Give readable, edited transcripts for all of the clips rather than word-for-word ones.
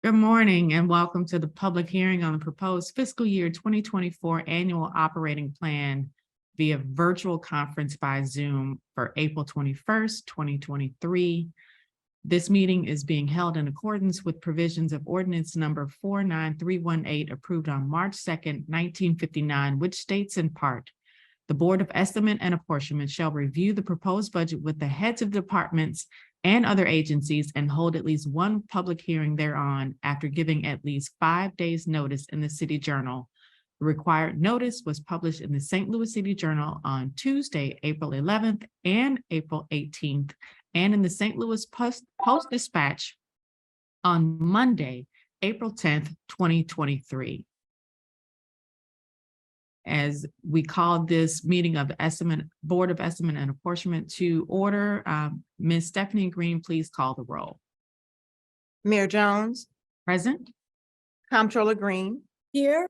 Good morning and welcome to the public hearing on the proposed fiscal year 2024 annual operating plan via virtual conference by Zoom for April 21st, 2023. This meeting is being held in accordance with provisions of ordinance number 49318 approved on March 2nd, 1959, which states in part, the Board of Estimate and Apportionment shall review the proposed budget with the heads of departments and other agencies and hold at least one public hearing thereon after giving at least 5 days notice in the City Journal. The required notice was published in the St. Louis City Journal on Tuesday, April 11th and April 18th, and in the St. Louis Post-Dispatch on Monday, April 10th, 2023. As we call this meeting of the Board of Estimate and Apportionment to order, Ms. Stephanie Green, please call the roll. Mayor Jones. Present. Comptroller Green. Here.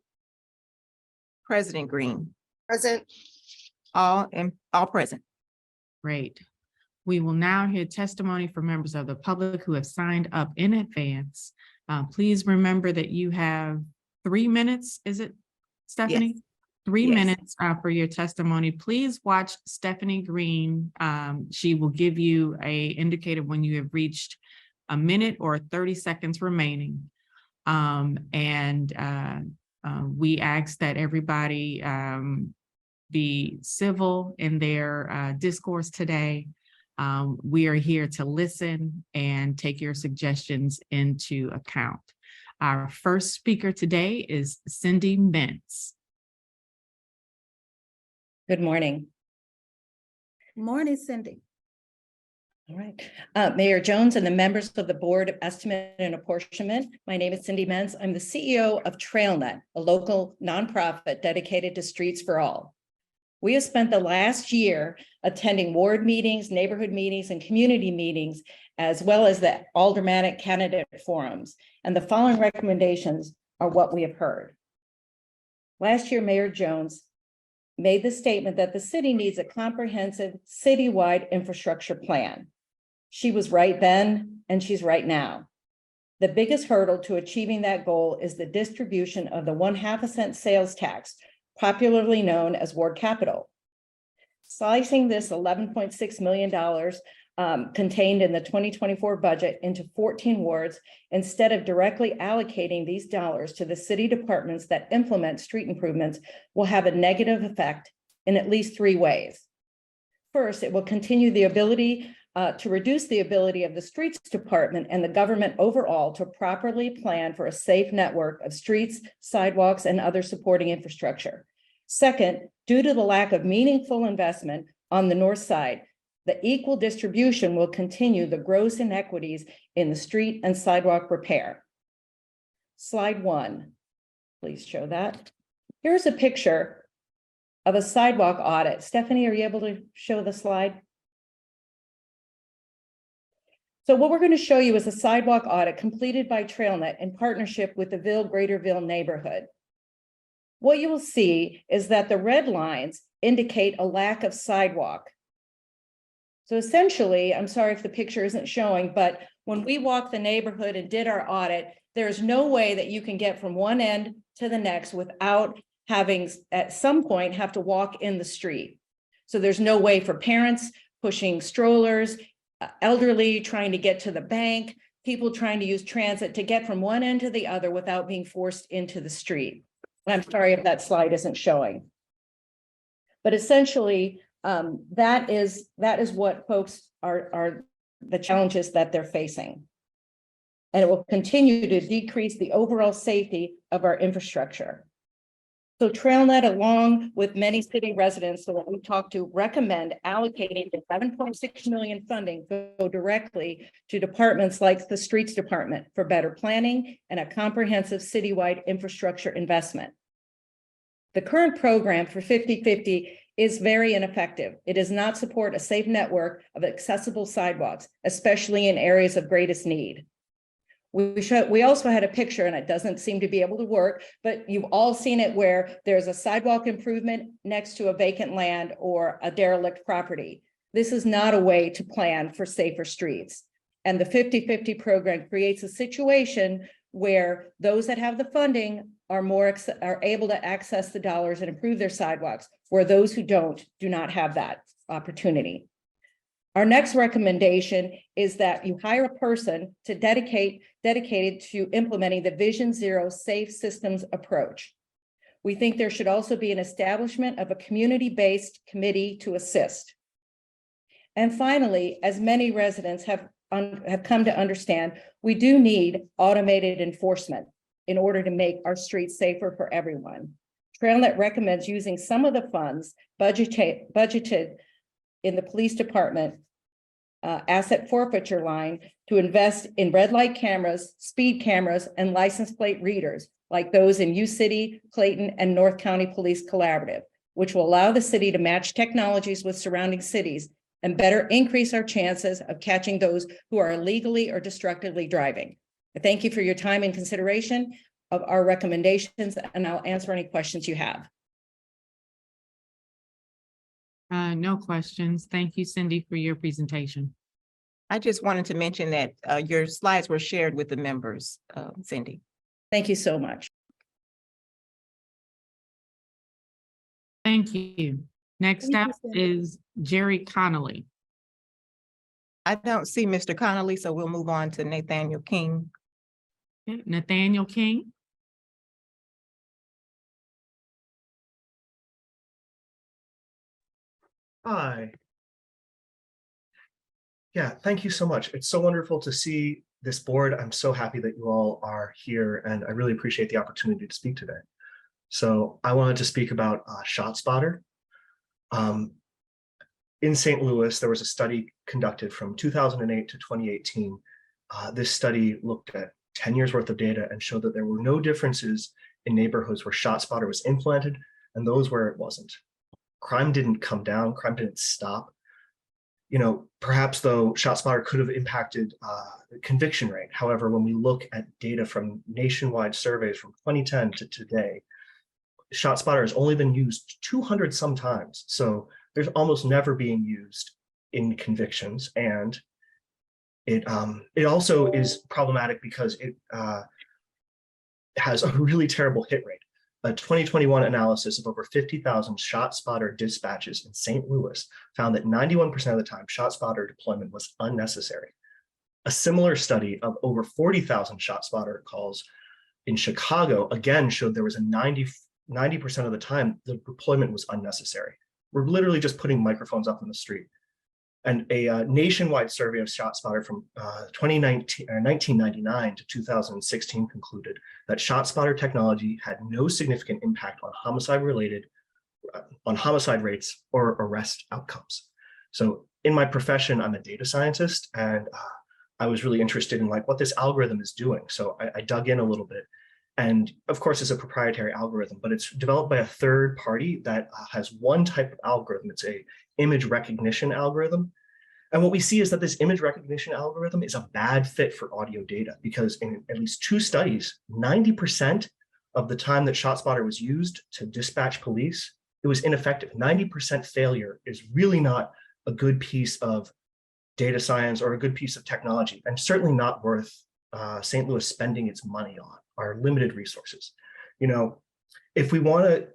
President Green. Present. All present. Great. We will now hear testimony from members of the public who have signed up in advance. Please remember that you have 3 minutes. Is it, Stephanie? Yes. 3 Yes. minutes for your testimony. Please watch Stephanie Green. She will give you a indicator when you have reached a minute or 30 seconds remaining. We ask that everybody be civil in their discourse today. We are here to listen and take your suggestions into account. Our first speaker today is Cindy Mintz. Good morning. Morning, Cindy. All right. Mayor Jones and the members of the Board of Estimate and Apportionment. My name is Cindy Mintz. I'm the CEO of TrailNet, a local nonprofit dedicated to streets for all. We have spent the last year attending ward meetings, neighborhood meetings, and community meetings, as well as the aldermanic candidate forums. And the following recommendations are what we have heard. Last year, Mayor Jones made the statement that the city needs a comprehensive citywide infrastructure plan. She was right then, and she's right now. The biggest hurdle to achieving that goal is the distribution of the 1/2 cent sales tax, popularly known as ward capital. Slicing this $11.6 million contained in the 2024 budget into 14 wards, instead of directly allocating these dollars to the city departments that implement street improvements, will have a negative effect in at least 3 ways. First, it will continue the ability to reduce the ability of the streets department and the government overall to properly plan for a safe network of streets, sidewalks, and other supporting infrastructure. Second, due to the lack of meaningful investment on the north side, the equal distribution will continue the gross inequities in the street and sidewalk repair. Slide 1, please show that. Here's a picture of a sidewalk audit. Stephanie, are you able to show the slide? So what we're going to show you is a sidewalk audit completed by TrailNet in partnership with the Greaterville neighborhood. What you will see is that the red lines indicate a lack of sidewalk. So essentially, I'm sorry if the picture isn't showing, but when we walked the neighborhood and did our audit, there's no way that you can get from one end to the next without having, at some point, have to walk in the street. So there's no way for parents pushing strollers, elderly trying to get to the bank, people trying to use transit to get from one end to the other without being forced into the street. I'm sorry if that slide isn't showing. But essentially, that is what folks are the challenges that they're facing. And it will continue to decrease the overall safety of our infrastructure. So TrailNet, along with many city residents that we talked to, recommend allocating the $7.6 million funding go directly to departments like the streets department for better planning and a comprehensive citywide infrastructure investment. The current program for 50/50 is very ineffective. It does not support a safe network of accessible sidewalks, especially in areas of greatest need. We also had a picture, and it doesn't seem to be able to work, but you've all seen it, where there's a sidewalk improvement next to a vacant land or a derelict property. This is not a way to plan for safer streets. And the 50/50 program creates a situation where those that have the funding are are able to access the dollars and improve their sidewalks, where those who don't do not have that opportunity. Our next recommendation is that you hire a person to dedicated to implementing the Vision Zero Safe Systems approach. We think there should also be an establishment of a community-based committee to assist. And finally, as many residents have come to understand, we do need automated enforcement in order to make our streets safer for everyone. TrailNet recommends using some of the funds budgeted in the police department asset forfeiture line to invest in red light cameras, speed cameras, and license plate readers like those in U-City, Clayton, and North County Police Collaborative, which will allow the city to match technologies with surrounding cities and better increase our chances of catching those who are illegally or destructively driving. I thank you for your time and consideration of our recommendations, and I'll answer any questions you have. No questions. Thank you, Cindy, for your presentation. I just wanted to mention that your slides were shared with the members, Cindy. Thank you so much. Thank you. Next Thank you, up Cindy. is Jerry Connolly. I don't see Mr. Connolly, so we'll move on to Nathaniel King. Nathaniel King. Hi. Yeah, thank you so much. It's so wonderful to see this board. I'm so happy that you all are here, and I really appreciate the opportunity to speak today. So I wanted to speak about ShotSpotter. In St. Louis, there was a study conducted from 2008 to 2018. This study looked at 10 years worth of data and showed that there were no differences in neighborhoods where ShotSpotter was implemented and those where it wasn't. Crime didn't come down, crime didn't stop. You know, perhaps though ShotSpotter could have impacted the conviction rate. However, when we look at data from nationwide surveys from 2010 to today, ShotSpotter has only been used 200 some times. So there's almost never being used in convictions. And it also is problematic because it has a really terrible hit rate. A 2021 analysis of over 50,000 ShotSpotter dispatches in St. Louis found that 91% of the time ShotSpotter deployment was unnecessary. A similar study of over 40,000 ShotSpotter calls in Chicago again showed there was a 90% of the time the deployment was unnecessary. We're literally just putting microphones up in the street. And a nationwide survey of ShotSpotter from 1999 to 2016 concluded that ShotSpotter technology had no significant impact on homicide rates or arrest outcomes. So in my profession, I'm a data scientist, and I was really interested in like what this algorithm is doing. So I dug in a little bit. And of course, it's a proprietary algorithm, but it's developed by a third party that has one type of algorithm. It's a image recognition algorithm. And what we see is that this image recognition algorithm is a bad fit for audio data because in at least 2 studies, 90% of the time that ShotSpotter was used to dispatch police, it was ineffective. 90% failure is really not a good piece of data science or a good piece of technology, and certainly not worth St. Louis spending its money on, our limited resources. You know, if we want to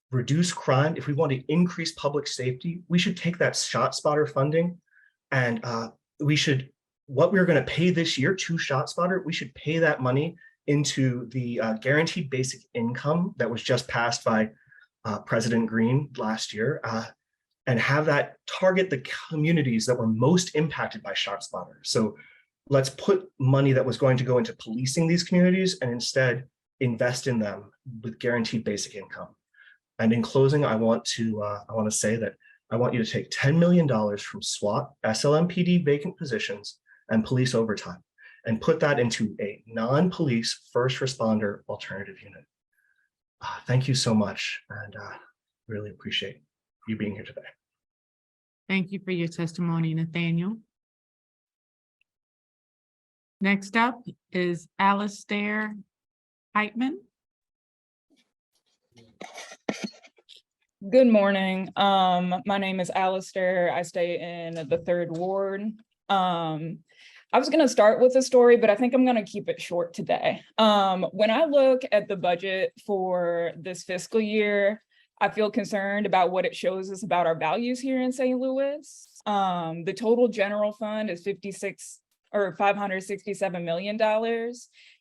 reduce crime, if we want to increase public safety, we should take that ShotSpotter funding and what we're going to pay this year to ShotSpotter, we should pay that money into the guaranteed basic income that was just passed by President Green last year, and have that target the communities that were most impacted by ShotSpotter. So let's put money that was going to go into policing these communities and instead invest in them with guaranteed basic income. And in closing, I want to say that I want you to take $10 million from SWAT, SLMPD vacant positions, and police overtime, and put that into a non-police first responder alternative unit. Thank you so much, and really appreciate you being here today. Thank you for your testimony, Nathaniel. Next up is Alistair Heitman. Good morning. My name is Alistair. I stay in the 3rd Ward. I was going to start with a story, but I think I'm going to keep it short today. When I look at the budget for this fiscal year, I feel concerned about what it shows us about our values here in St. Louis. The total general fund is $567 million.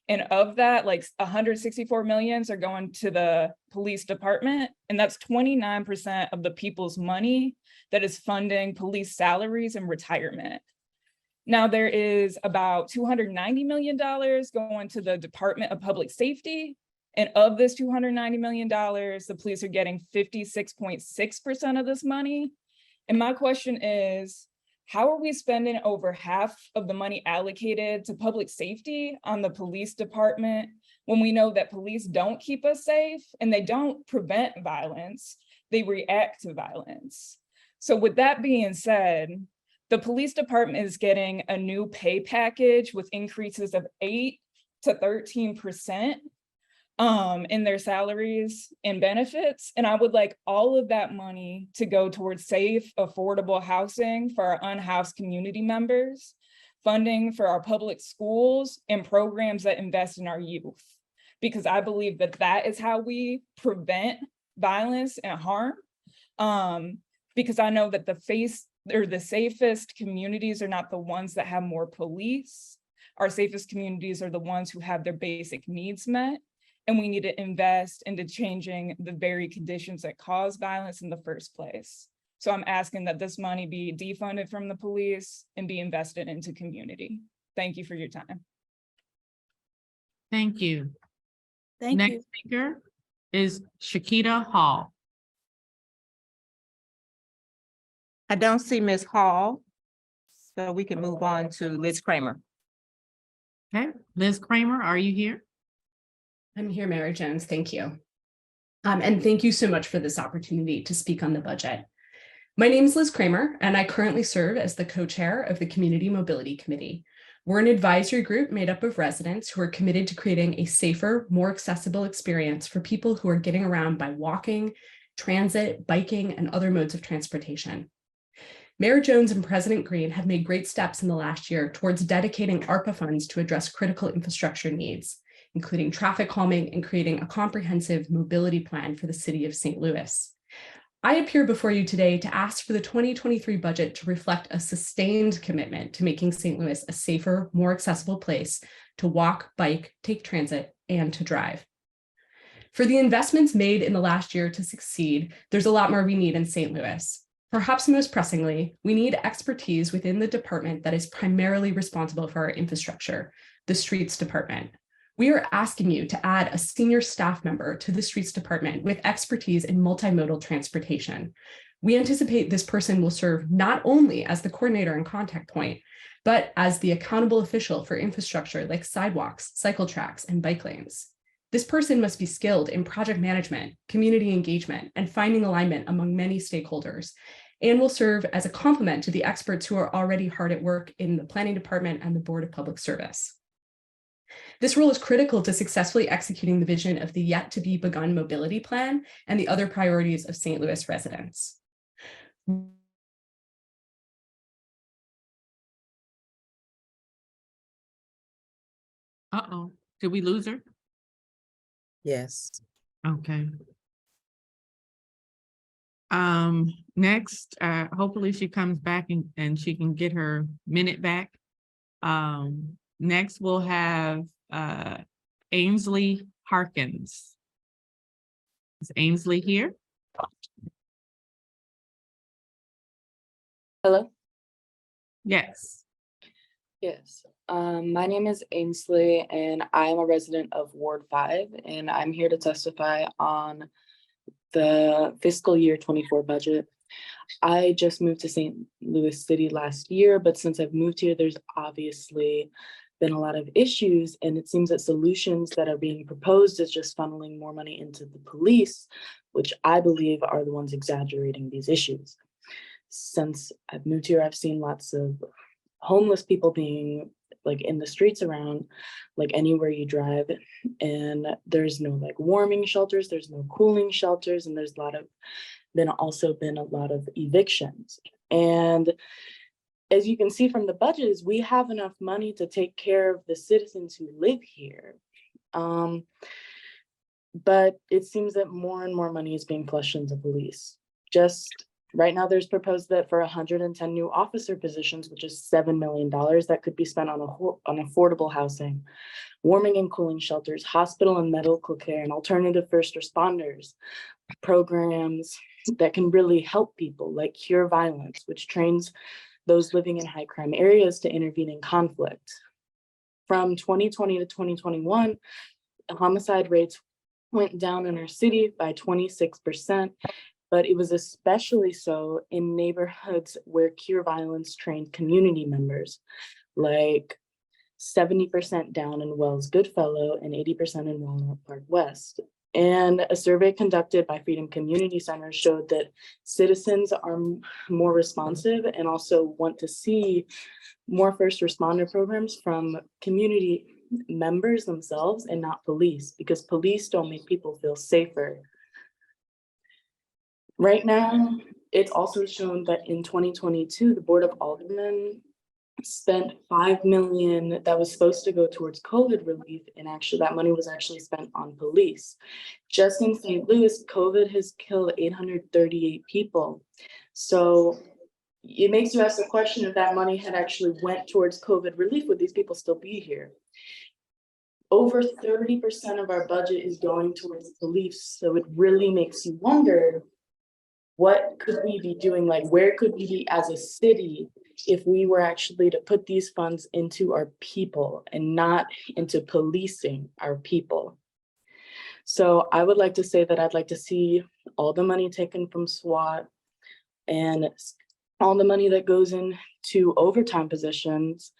And of that, like 164 millions are going to the police department. And that's 29% of the people's money that is funding police salaries and retirement. Now there is about $290 million going to the Department of Public Safety. And of this $290 million, the police are getting 56.6% of this money. And my question is, how are we spending over half of the money allocated to public safety on the police department when we know that police don't keep us safe and they don't prevent violence, they react to violence? So with that being said, the police department is getting a new pay package with increases of 8 to 13% in their salaries and benefits. And I would like all of that money to go towards safe, affordable housing for our unhoused community members, funding for our public schools, and programs that invest in our youth. Because I believe that that is how we prevent violence and harm. Because I know that the safest communities are not the ones that have more police. Our safest communities are the ones who have their basic needs met. And we need to invest into changing the very conditions that cause violence in the first place. So I'm asking that this money be defunded from the police and be invested into community. Thank you for your time. Thank you. Thank Next you. speaker is Shakita Hall. I don't see Ms. Hall, so we can move on to Liz Kramer. Okay, Liz Kramer, are you here? I'm here, Mayor Jones. Thank you. And thank you so much for this opportunity to speak on the budget. My name is Liz Kramer, and I currently serve as the co-chair of the Community Mobility Committee. We're an advisory group made up of residents who are committed to creating a safer, more accessible experience for people who are getting around by walking, transit, biking, and other modes of transportation. Mayor Jones and President Green have made great steps in the last year towards dedicating ARPA funds to address critical infrastructure needs, including traffic calming and creating a comprehensive mobility plan for the city of St. Louis. I appear before you today to ask for the 2023 budget to reflect a sustained commitment to making St. Louis a safer, more accessible place to walk, bike, take transit, and to drive. For the investments made in the last year to succeed, there's a lot more we need in St. Louis. Perhaps most pressingly, we need expertise within the department that is primarily responsible for our infrastructure, the streets department. We are asking you to add a senior staff member to the streets department with expertise in multimodal transportation. We anticipate this person will serve not only as the coordinator and contact point, but as the accountable official for infrastructure like sidewalks, cycle tracks, and bike lanes. This person must be skilled in project management, community engagement, and finding alignment among many stakeholders, and will serve as a complement to the experts who are already hard at work in the planning department and the Board of Public Service. This role is critical to successfully executing the vision of the yet to be begun mobility plan and the other priorities of St. Louis residents. Uh-oh, did we lose her? Yes. Okay. Next, hopefully she comes back and she can get her minute back. Next we'll have Ainsley Harkins. Is Ainsley here? Hello? Yes. Yes. My name is Ainsley and I am a resident of Ward 5 and I'm here to testify on the fiscal year 24 budget. I just moved to St. Louis City last year, but since I've moved here, there's obviously been a lot of issues, and it seems that solutions that are being proposed is just funneling more money into the police, which I believe are the ones exaggerating these issues. Since I've moved here, I've seen lots of homeless people being like in the streets around, like anywhere you drive, and there's no like warming shelters, there's no cooling shelters, and there's also been a lot of evictions. And as you can see from the budget, is we have enough money to take care of the citizens who live here. But it seems that more and more money is being flushed into police. Just right now, there's proposed that for 110 new officer positions, which is $7 million, that could be spent on affordable housing, warming and cooling shelters, hospital and medical care, and alternative first responders, programs that can really help people, like Cure Violence, which trains those living in high crime areas to intervene in conflict. From 2020 to 2021, homicide rates went down in our city by 26%, but it was especially so in neighborhoods where Cure Violence trained community members, like 70% down in Wells Goodfellow and 80% in Walnut Park West. And a survey conducted by Freedom Community Center showed that citizens are more responsive and also want to see more first responder programs from community members themselves and not police, because police don't make people feel safer. Right now, it's also shown that in 2022, the Board of Aldermen spent $5 million that was supposed to go towards COVID relief, and actually that money was actually spent on police. Just in St. Louis, COVID has killed 838 people. So it makes you ask the question, if that money had actually went towards COVID relief, would these people still be here? Over 30% of our budget is going towards police. So it really makes you wonder, what could we be doing? Like, where could we be as a city if we were actually to put these funds into our people and not into policing our people? So I would like to say that I'd like to see all the money taken from SWAT and all the money that goes into overtime positions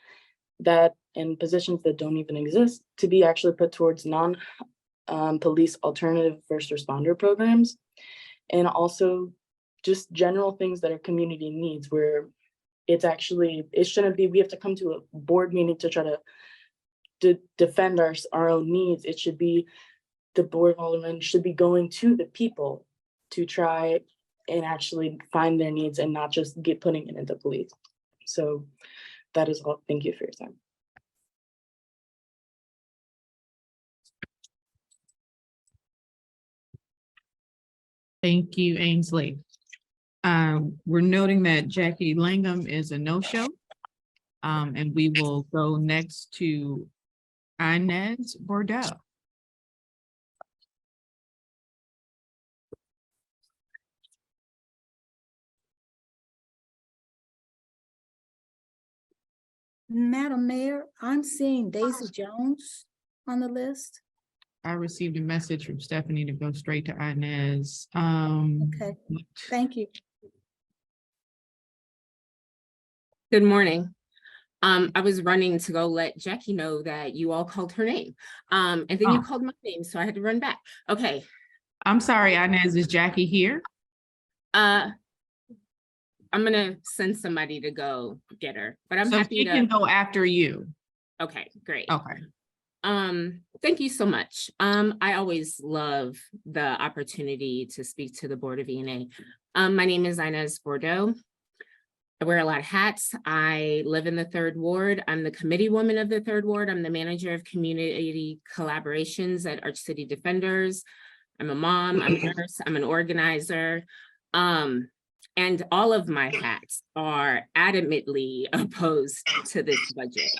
and positions that don't even exist to be actually put towards non-police alternative first responder programs, and also just general things that are community needs, where it shouldn't be, we have to come to a board meeting to try to defend our own needs. It should be, the Board of Aldermen should be going to the people to try and actually find their needs and not just putting it into police. So that is all. Thank you for your time. Thank you, Ainsley. We're noting that Jackie Langham is a no-show. And we will go next to Inez Bordeaux. Madam Mayor, I'm seeing Daisy Jones on the list. I received a message from Stephanie to go straight to Inez. Okay, thank you. Good morning. I was running to go let Jackie know that you all called her name. And then you called my name, so I had to run back. Okay. I'm sorry, Inez, is Jackie here? I'm gonna send somebody to go get her, but I'm So happy she to. can go after you. Okay, great. Okay. Thank you so much. I always love the opportunity to speak to the Board of E&A. My name is Inez Bordeaux. I wear a lot of hats. I live in the 3rd Ward. I'm the committee woman of the 3rd Ward. I'm the manager of community collaborations at Arch City Defenders. I'm a mom, I'm a nurse, I'm an organizer. And all of my hats are adamantly opposed to this budget.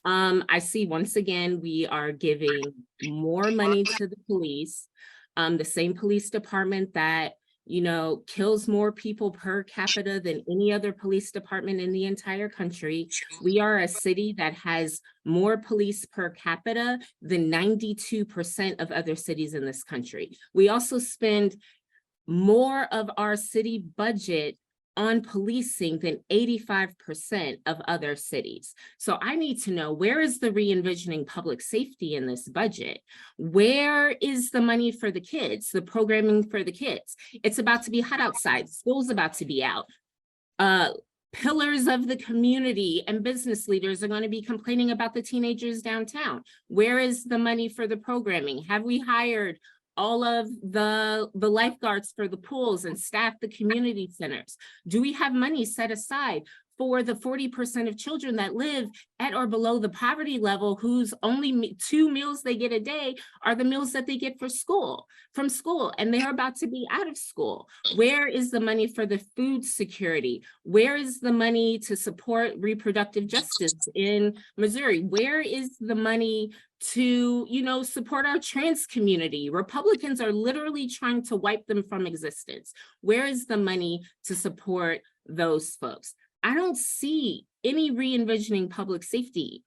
I see once again, we are giving more money to the police, the same police department that, you know, kills more people per capita than any other police department in the entire country. We are a city that has more police per capita than 92% of other cities in this country. We also spend more of our city budget on policing than 85% of other cities. So I need to know, where is the re-envisioning public safety in this budget? Where is the money for the kids, the programming for the kids? It's about to be hot outside, school's about to be out. Pillars of the community and business leaders are going to be complaining about the teenagers downtown. Where is the money for the programming? Have we hired all of the lifeguards for the pools and staff the community centers? Do we have money set aside for the 40% of children that live at or below the poverty level, whose only 2 meals they get a day are the meals that they get from school, and they're about to be out of school? Where is the money for the food security? Where is the money to support reproductive justice in Missouri? Where is the money to, support our trans community? Republicans are literally trying to wipe them from existence. Where is the money to support those folks? I don't see any re-envisioning public safety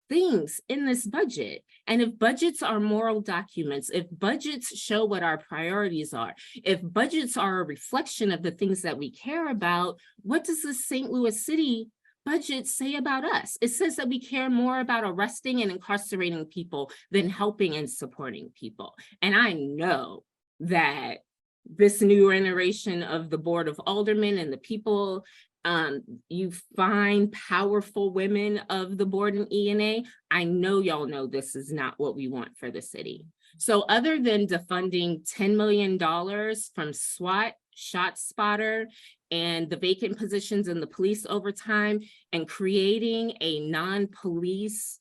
things in this budget. And if budgets are moral documents, if budgets show what our priorities are, if budgets are a reflection of the things that we care about, what does the St. Louis City budget say about us? It says that we care more about arresting and incarcerating people than helping and supporting people. And I know that this new iteration of the Board of Aldermen and the people, you find powerful women of the board in ENA. I know y'all know this is not what we want for the city. So other than defunding $10 million from SWAT, ShotSpotter, and the vacant positions in the police overtime, and creating a non-police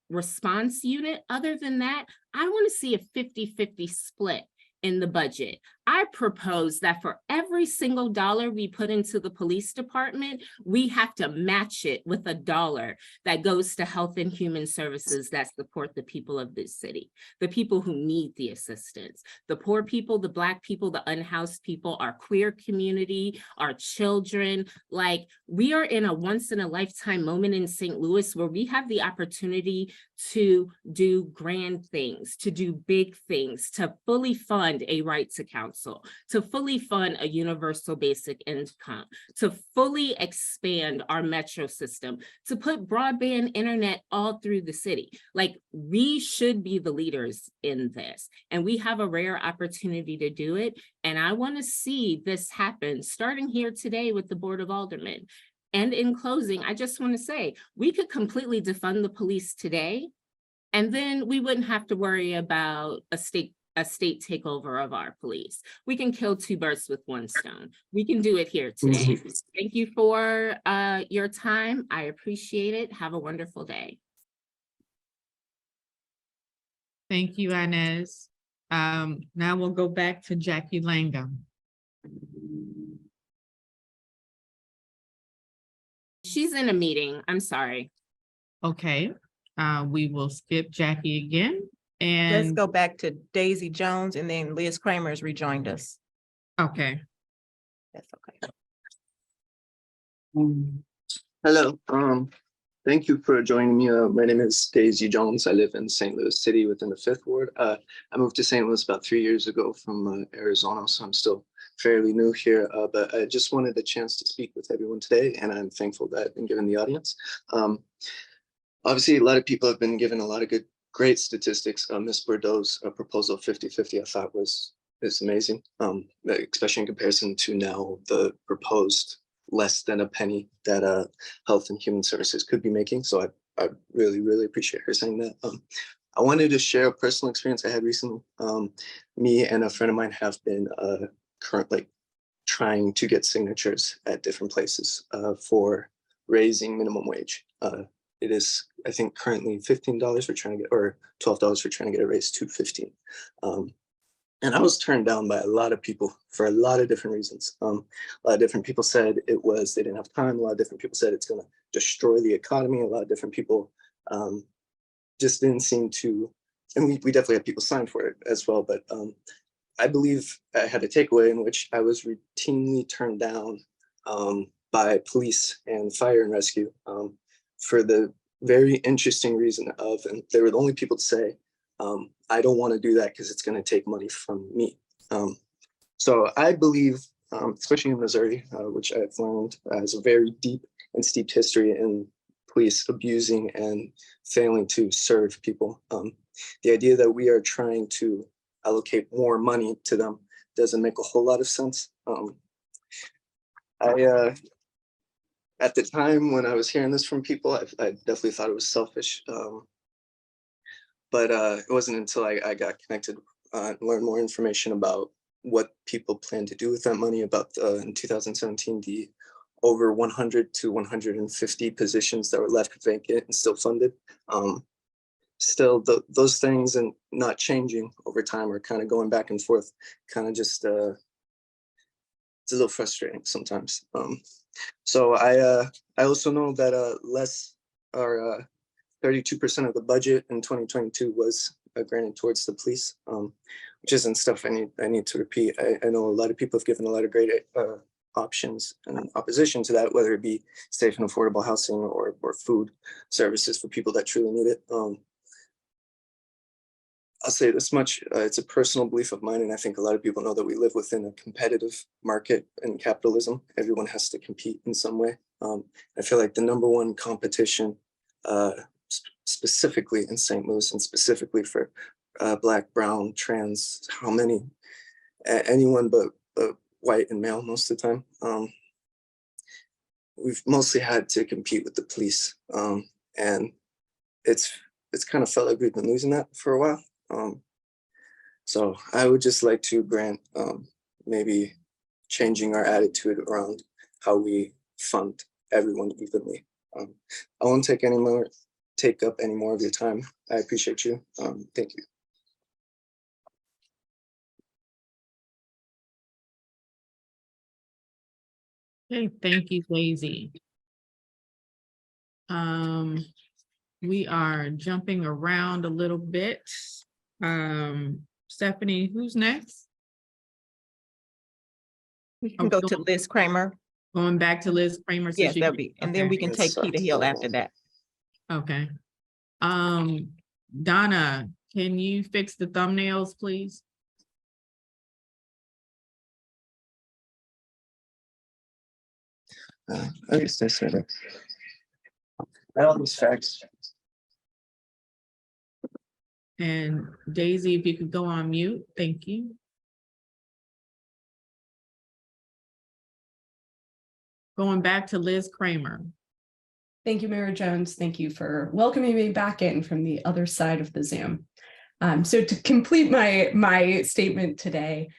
response unit, other than that, I want to see a 50-50 split in the budget. I propose that for every single dollar we put into the police department, we have to match it with a dollar that goes to health and human services that support the people of this city, the people who need the assistance, the poor people, the Black people, the unhoused people, our queer community, our children. Like, we are in a once in a lifetime moment in St. Louis where we have the opportunity to do grand things, to do big things, to fully fund a right to counsel, to fully fund a universal basic income, to fully expand our metro system, to put broadband internet all through the city. Like, we should be the leaders in this, and we have a rare opportunity to do it. And I want to see this happen starting here today with the Board of Aldermen. And in closing, I just want to say, we could completely defund the police today, and then we wouldn't have to worry about a state takeover of our police. We can kill 2 birds with 1 stone. We can do it here today. Thank you for your time. I appreciate it. Have a wonderful day. Thank you, Inez. Now we'll go back to Jackie Langum. She's in a meeting. I'm sorry. Okay, we will skip Jackie again. Let's And go back to Daisy Jones, and then Liz Kramer has rejoined us. okay, That's okay. Hello, thank you for joining me. My name is Daisy Jones. I live in St. Louis City within the 5th Ward. I moved to St. Louis about 3 years ago from Arizona, so I'm still fairly new here, but I just wanted a chance to speak with everyone today, and I'm thankful that I've been given the audience. Obviously, a lot of people have been given a lot of great statistics. Ms. Bordeaux's proposal 50-50 I thought is amazing, especially in comparison to now the proposed less than a penny that Health and Human Services could be making. So I really, really appreciate her saying that. I wanted to share a personal experience I had recently. Me and a friend of mine have been currently trying to get signatures at different places for raising minimum wage. It is, I think, currently $15 we're trying to get, or $12 we're trying to get it raised to $15. And I was turned down by a lot of people for a lot of different reasons. A lot of different people said it was, they didn't have time. A lot of different people said it's going to destroy the economy. A lot of different people just didn't seem to, and we definitely had people sign for it as well. But I believe I had a takeaway in which I was routinely turned down by police and fire and rescue for the very interesting reason of, and they were the only people to say, I don't want to do that because it's going to take money from me. So I believe, especially in Missouri, which I've learned has a very deep and steep history in police abusing and failing to serve people. The idea that we are trying to allocate more money to them doesn't make a whole lot of sense. At the time when I was hearing this from people, I definitely thought it was selfish. But it wasn't until I got connected and learned more information about what people plan to do with that money. About in 2017, the over 100 to 150 positions that were left vacant and still funded. Still, those things and not changing over time are kind of going back and forth, kind of just, it's a little frustrating sometimes. So I also know that less or 32% of the budget in 2022 was granted towards the police, which isn't stuff I need to repeat. I know a lot of people have given a lot of great options and opposition to that, whether it be safe and affordable housing or food services for people that truly need it. I'll say this much, it's a personal belief of mine, and I think a lot of people know that we live within a competitive market in capitalism. Everyone has to compete in some way. I feel like the number one competition, specifically in St. Louis and specifically for Black, brown, trans, how many, anyone but white and male most of the time. We've mostly had to compete with the police, and it's kind of felt like we've been losing that for a while. So I would just like to grant maybe changing our attitude around how we fund everyone evenly. I won't take up any more of your time. I appreciate you. Thank you. Okay, thank you, Daisy. We are jumping around a little bit. Stephanie, who's next? We can go to Liz Kramer. Going back to Liz Kramer. Yes, that'll be, and then we can take Yes, Peter Hill after that. Okay. Donna, can you fix the thumbnails, please? I guess I said it. All these facts. And Daisy, if you could go on mute, thank you. Going back to Liz Kramer. Thank you, Mayor Jones. Thank you for welcoming me back in from the other side of the Zoom. So to complete my statement today,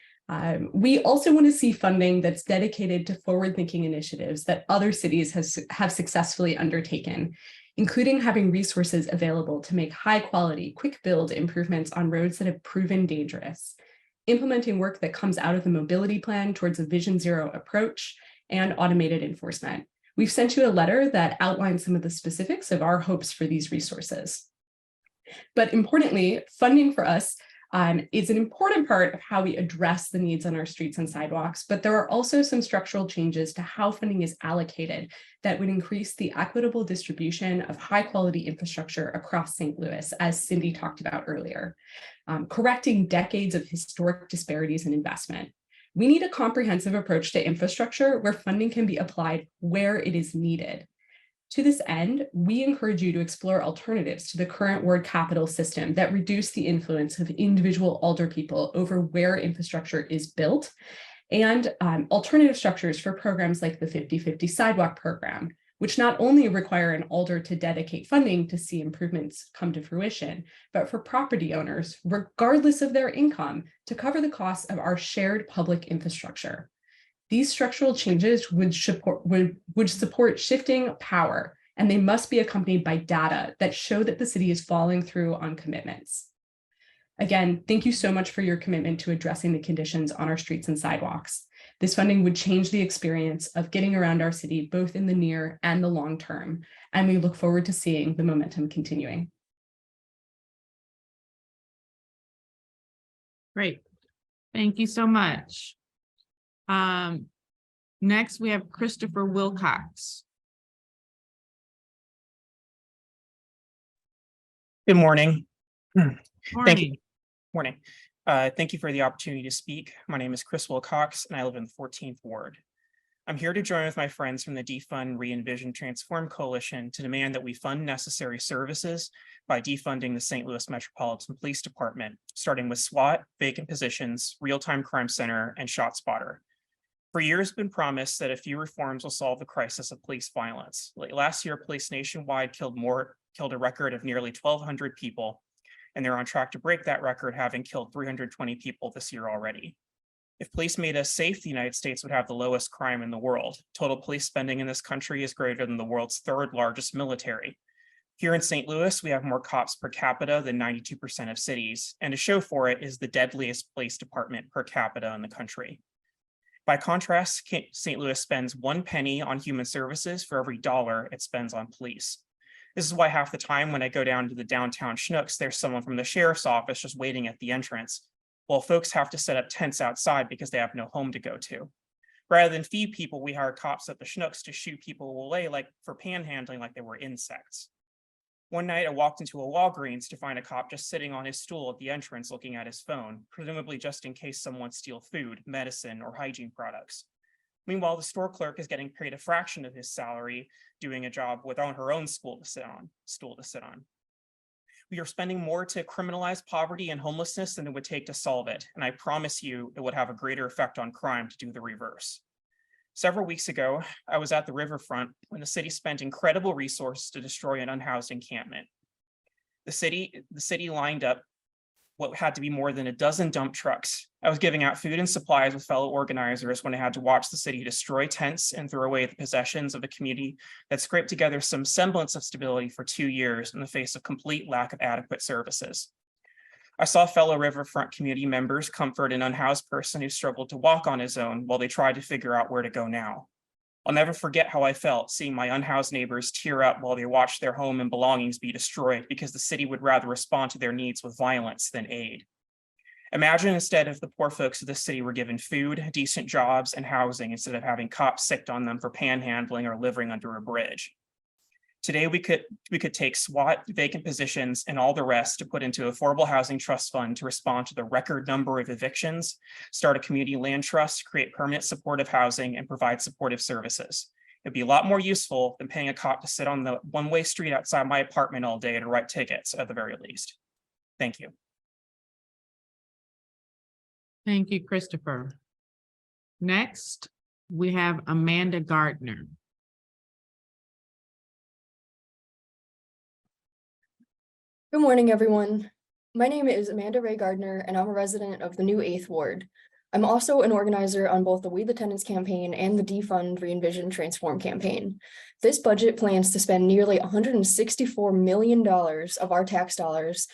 we also want to see funding that's dedicated to forward-thinking initiatives that other cities have successfully undertaken, including having resources available to make high-quality, quick-build improvements on roads that have proven dangerous, implementing work that comes out of the mobility plan towards a Vision Zero approach, and automated enforcement. We've sent you a letter that outlines some of the specifics of our hopes for these resources. But importantly, funding for us is an important part of how we address the needs on our streets and sidewalks, but there are also some structural changes to how funding is allocated that would increase the equitable distribution of high quality infrastructure across St. Louis, as Cindy talked about earlier, correcting decades of historic disparities in investment. We need a comprehensive approach to infrastructure where funding can be applied where it is needed. To this end, we encourage you to explore alternatives to the current ward capital system that reduce the influence of individual alderpeople over where infrastructure is built, and alternative structures for programs like the 50-50 sidewalk program, which not only require an alder to dedicate funding to see improvements come to fruition, but for property owners, regardless of their income, to cover the costs of our shared public infrastructure. These structural changes would support shifting power, and they must be accompanied by data that show that the city is following through on commitments. Again, thank you so much for your commitment to addressing the conditions on our streets and sidewalks. This funding would change the experience of getting around our city, both in the near and the long term, and we look forward to seeing the momentum continuing. Great. Thank you so much. Next, we have Christopher Wilcox. Good morning. Thank Morning. you. Morning. Thank you for the opportunity to speak. My name is Chris Wilcox, and I live in the 14th Ward. I'm here to join with my friends from the Defund, Re-envision, Transform Coalition to demand that we fund necessary services by defunding the St. Louis Metropolitan Police Department, starting with SWAT, vacant positions, real-time crime center, and ShotSpotter. For years, it's been promised that a few reforms will solve the crisis of police violence. Last year, police nationwide killed a record of nearly 1,200 people, and they're on track to break that record, having killed 320 people this year already. If police made us safe, the United States would have the lowest crime in the world. Total police spending in this country is greater than the world's third largest military. Here in St. Louis, we have more cops per capita than 92% of cities, and to show for it is the deadliest police department per capita in the country. By contrast, St. Louis spends 1 penny on human services for every $1 it spends on police. This is why half the time when I go down to the downtown Schnucks, there's someone from the sheriff's office just waiting at the entrance, while folks have to set up tents outside because they have no home to go to. Rather than feed people, we hire cops at the Schnucks to shoot people away like for panhandling like they were insects. One night I walked into a Walgreens to find a cop just sitting on his stool at the entrance looking at his phone, presumably just in case someone steals food, medicine, or hygiene products. Meanwhile, the store clerk is getting paid a fraction of his salary doing a job without her own stool to sit on. We are spending more to criminalize poverty and homelessness than it would take to solve it, and I promise you it would have a greater effect on crime to do the reverse. Several weeks ago, I was at the riverfront when the city spent incredible resources to destroy an unhoused encampment. The city lined up what had to be more than a dozen dump trucks. I was giving out food and supplies with fellow organizers when I had to watch the city destroy tents and throw away the possessions of a community that scraped together some semblance of stability for 2 years in the face of complete lack of adequate services. I saw fellow riverfront community members comfort an unhoused person who struggled to walk on his own while they tried to figure out where to go now. I'll never forget how I felt seeing my unhoused neighbors tear up while they watched their home and belongings be destroyed because the city would rather respond to their needs with violence than aid. Imagine instead if the poor folks of the city were given food, decent jobs, and housing instead of having cops sicked on them for panhandling or living under a bridge. Today, we could take SWAT, vacant positions, and all the rest to put into Affordable Housing Trust Fund to respond to the record number of evictions, start a community land trust, create permanent supportive housing, and provide supportive services. It'd be a lot more useful than paying a cop to sit on the one-way street outside my apartment all day to write tickets at the very least. Thank you. Thank you, Christopher. Next, we have Amanda Gardner. Good morning, everyone. My name is Amanda Ray Gardner, and I'm a resident of the new 8th Ward. I'm also an organizer on both the We the Tenants campaign and the Defund, Re-envision, Transform campaign. This budget plans to spend nearly $164 million of our tax dollars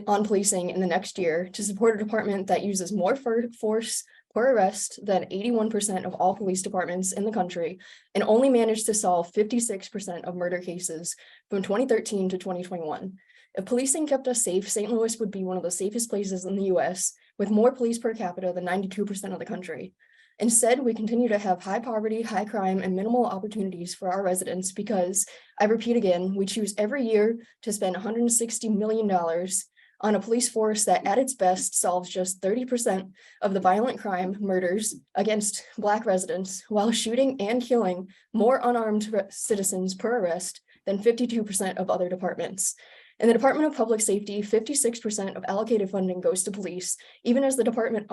on policing in the next year to support a department that uses more force per arrest than 81% of all police departments in the country, and only managed to solve 56% of murder cases from 2013 to 2021. If policing kept us safe, St. Louis would be one of the safest places in the US, with more police per capita than 92% of the country. Instead, we continue to have high poverty, high crime, and minimal opportunities for our residents because, I repeat again, we choose every year to spend $160 million on a police force that at its best solves just 30% of the violent crime murders against Black residents while shooting and killing more unarmed citizens per arrest than 52% of other departments. In the Department of Public Safety, 56% of allocated funding goes to police, even as the department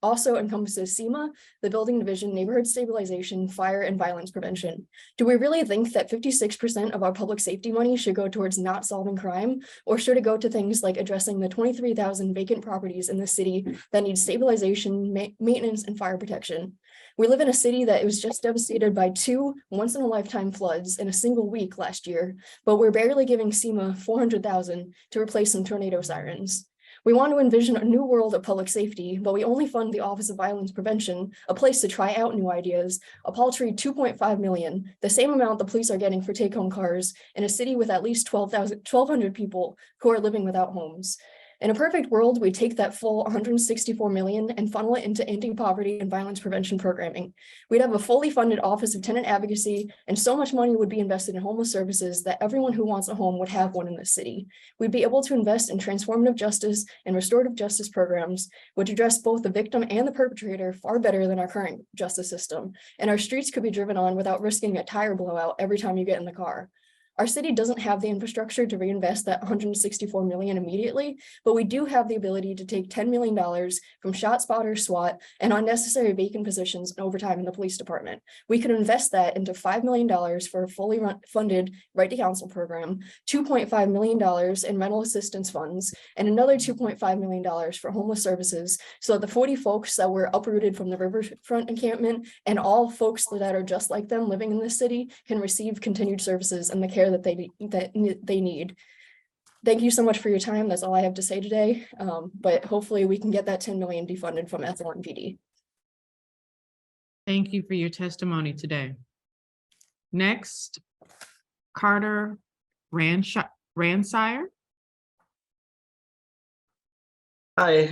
also encompasses SEMA, the Building Division, Neighborhood Stabilization, Fire, and Violence Prevention. Do we really think that 56% of our public safety money should go towards not solving crime, or should it go to things like addressing the 23,000 vacant properties in the city that need stabilization, maintenance, and fire protection? We live in a city that was just devastated by 2 once-in-a-lifetime floods in a single week last year, but we're barely giving SEMA $400,000 to replace some tornado sirens. We want to envision a new world of public safety, but we only fund the Office of Violence Prevention, a place to try out new ideas, a paltry $2.5 million, the same amount the police are getting for take-home cars in a city with at least 1,200 people who are living without homes. In a perfect world, we take that full $164 million and funnel it into anti-poverty and violence prevention programming. We'd have a fully funded Office of Tenant Advocacy, and so much money would be invested in homeless services that everyone who wants a home would have one in this city. We'd be able to invest in transformative justice and restorative justice programs, which address both the victim and the perpetrator far better than our current justice system. And our streets could be driven on without risking a tire blowout every time you get in the car. Our city doesn't have the infrastructure to reinvest that 164 million immediately, but we do have the ability to take $10 million from shot spotters, SWAT, and unnecessary vacant positions and overtime in the police department. We could invest that into $5 million for a fully funded right to counsel program, $2.5 million in rental assistance funds, and another $2.5 million for homeless services, so that the 40 folks that were uprooted from the riverfront encampment and all folks that are just like them living in this city can receive continued services and the care that they need. Thank you so much for your time. That's all I have to say today. But hopefully we can get that 10 million defunded from Ethel PD. Thank you for your testimony today. Next, Carter Ransire. Hi,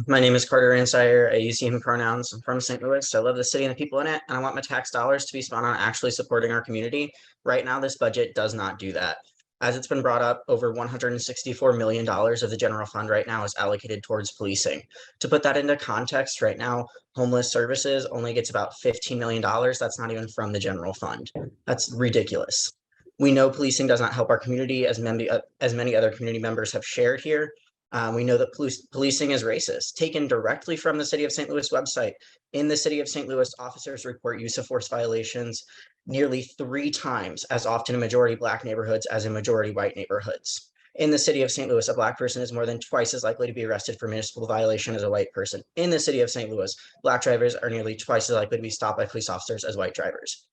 my name is Carter Ransire. I use he, him pronouns. I'm from St. Louis. I love the city and the people in it, and I want my tax dollars to be spent on actually supporting our community. Right now, this budget does not do that. As it's been brought up, over $164 million of the general fund right now is allocated towards policing. To put that into context, right now, homeless services only gets about $15 million. That's not even from the general fund. That's ridiculous. We know policing does not help our community, as many other community members have shared here. We know that policing is racist. Taken directly from the City of St. Louis website, in the City of St. Louis, officers report use of force violations nearly 3 times as often in majority Black neighborhoods as in majority white neighborhoods. In the City of St. Louis, a Black person is more than twice as likely to be arrested for municipal violation as a white person. In the City of St. Louis, Black drivers are nearly twice as likely to be stopped by police officers as white drivers.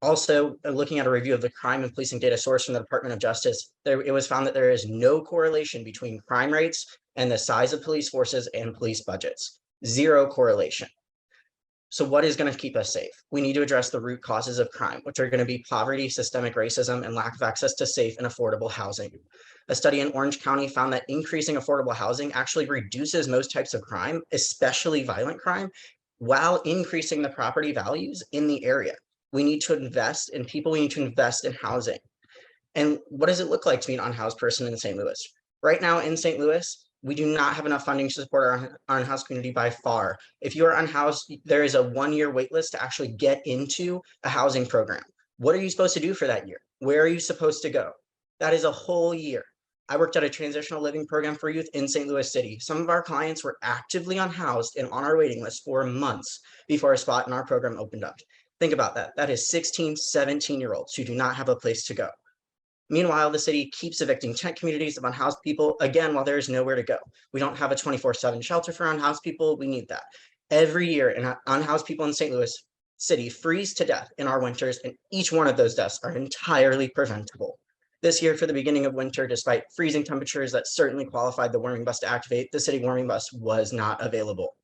Also, looking at a review of the crime and policing data source from the Department of Justice, it was found that there is no correlation between crime rates and the size of police forces and police budgets. Zero correlation. So what is going to keep us safe? We need to address the root causes of crime, which are going to be poverty, systemic racism, and lack of access to safe and affordable housing. A study in Orange County found that increasing affordable housing actually reduces most types of crime, especially violent crime, while increasing the property values in the area. We need to invest in people. We need to invest in housing. And what does it look like to be an unhoused person in St. Louis? Right now in St. Louis, we do not have enough funding to support our unhoused community by far. If you are unhoused, there is a 1-year wait list to actually get into a housing program. What are you supposed to do for that year? Where are you supposed to go? That is a whole year. I worked at a transitional living program for youth in St. Louis City. Some of our clients were actively unhoused and on our waiting list for months before a spot in our program opened up. Think about that. That is 16, 17-year-olds who do not have a place to go. Meanwhile, the city keeps evicting tent communities of unhoused people, again, while there is nowhere to go. We don't have a 24/7 shelter for unhoused people. We need that. Every year, unhoused people in St. Louis City freeze to death in our winters, and each one of those deaths are entirely preventable. This year, for the beginning of winter, despite freezing temperatures that certainly qualified the warming bus to activate, the city warming bus was not available.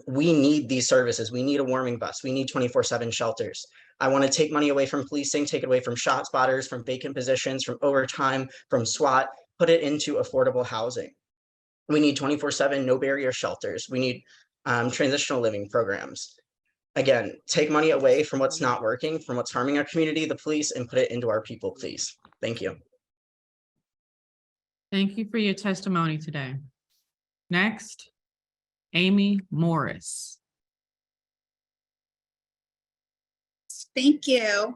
We need these services. We need a warming bus. We need 24/7 shelters. I want to take money away from policing, take it away from shot spotters, from vacant positions, from overtime, from SWAT, put it into affordable housing. We need 24/7 no barrier shelters. We need transitional living programs. Again, take money away from what's not working, from what's harming our community, the police, and put it into our people, please. Thank you. Thank you for your testimony today. Next, Amy Morris. Thank you.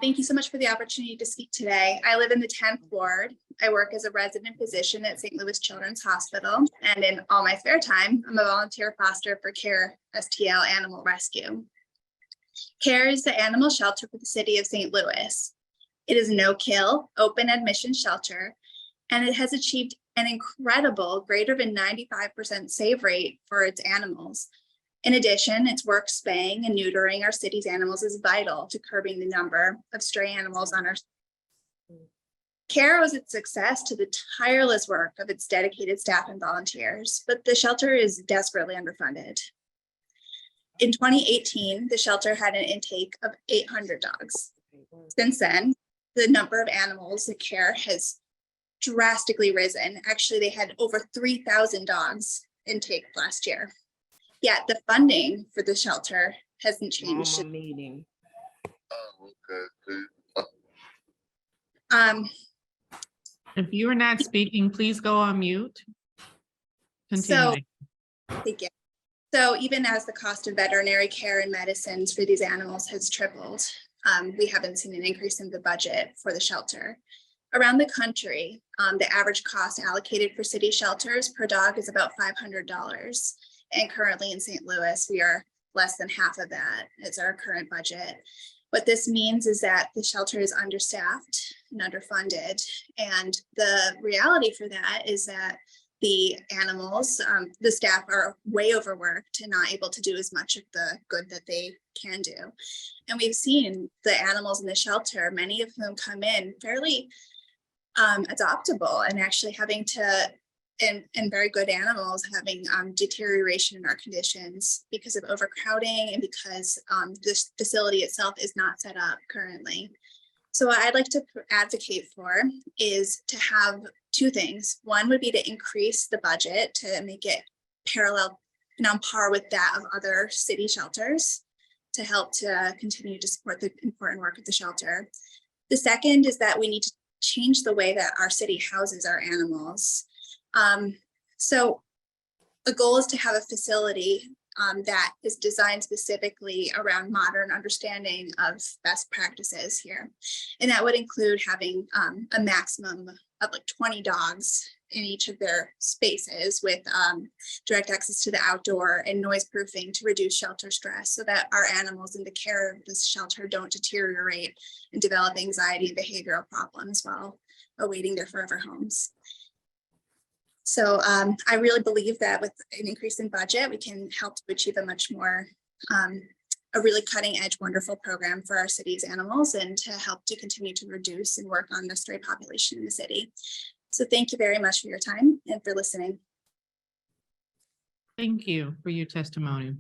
Thank you so much for the opportunity to speak today. I live in the 10th ward. I work as a resident physician at St. Louis Children's Hospital. And in all my spare time, I'm a volunteer foster for CARE STL Animal Rescue. CARE is the animal shelter for the city of St. Louis. It is a no-kill, open admission shelter, and it has achieved an incredible greater than 95% save rate for its animals. In addition, its work spaying and neutering our city's animals is vital to curbing the number of stray animals on our CARE owes its success to the tireless work of its dedicated staff and volunteers, but the shelter is desperately underfunded. In 2018, the shelter had an intake of 800 dogs. Since then, the number of animals at CARE has drastically risen. Actually, they had over 3,000 dogs intake last year. Yet the funding for the shelter hasn't changed. If you are not speaking, please go on mute. Continue. Thank you. So even as the cost of veterinary care and medicines for these animals has tripled, we haven't seen an increase in the budget for the shelter. Around the country, the average cost allocated for city shelters per dog is about $500. And currently in St. Louis, we are less than half of that. It's our current budget. What this means is that the shelter is understaffed and underfunded. And the reality for that is that the animals, the staff are way overworked and not able to do as much of the good that they can do. And we've seen the animals in the shelter, many of whom come in fairly adoptable and actually having to, and very good animals having deterioration in our conditions because of overcrowding and because this facility itself is not set up currently. So what I'd like to advocate for is to have two things. One would be to increase the budget to make it parallel and on par with that of other city shelters to help to continue to support the important work of the shelter. The second is that we need to change the way that our city houses our animals. So the goal is to have a facility that is designed specifically around modern understanding of best practices here. And that would include having a maximum of like 20 dogs in each of their spaces with direct access to the outdoor and noise proofing to reduce shelter stress so that our animals in the care of this shelter don't deteriorate and develop anxiety and behavioral problems while awaiting their forever homes. So I really believe that with an increase in budget, we can help to achieve a much more, a really cutting edge, wonderful program for our city's animals and to help to continue to reduce and work on the stray population in the city. So thank you very much for your time and for listening. Thank you for your testimony.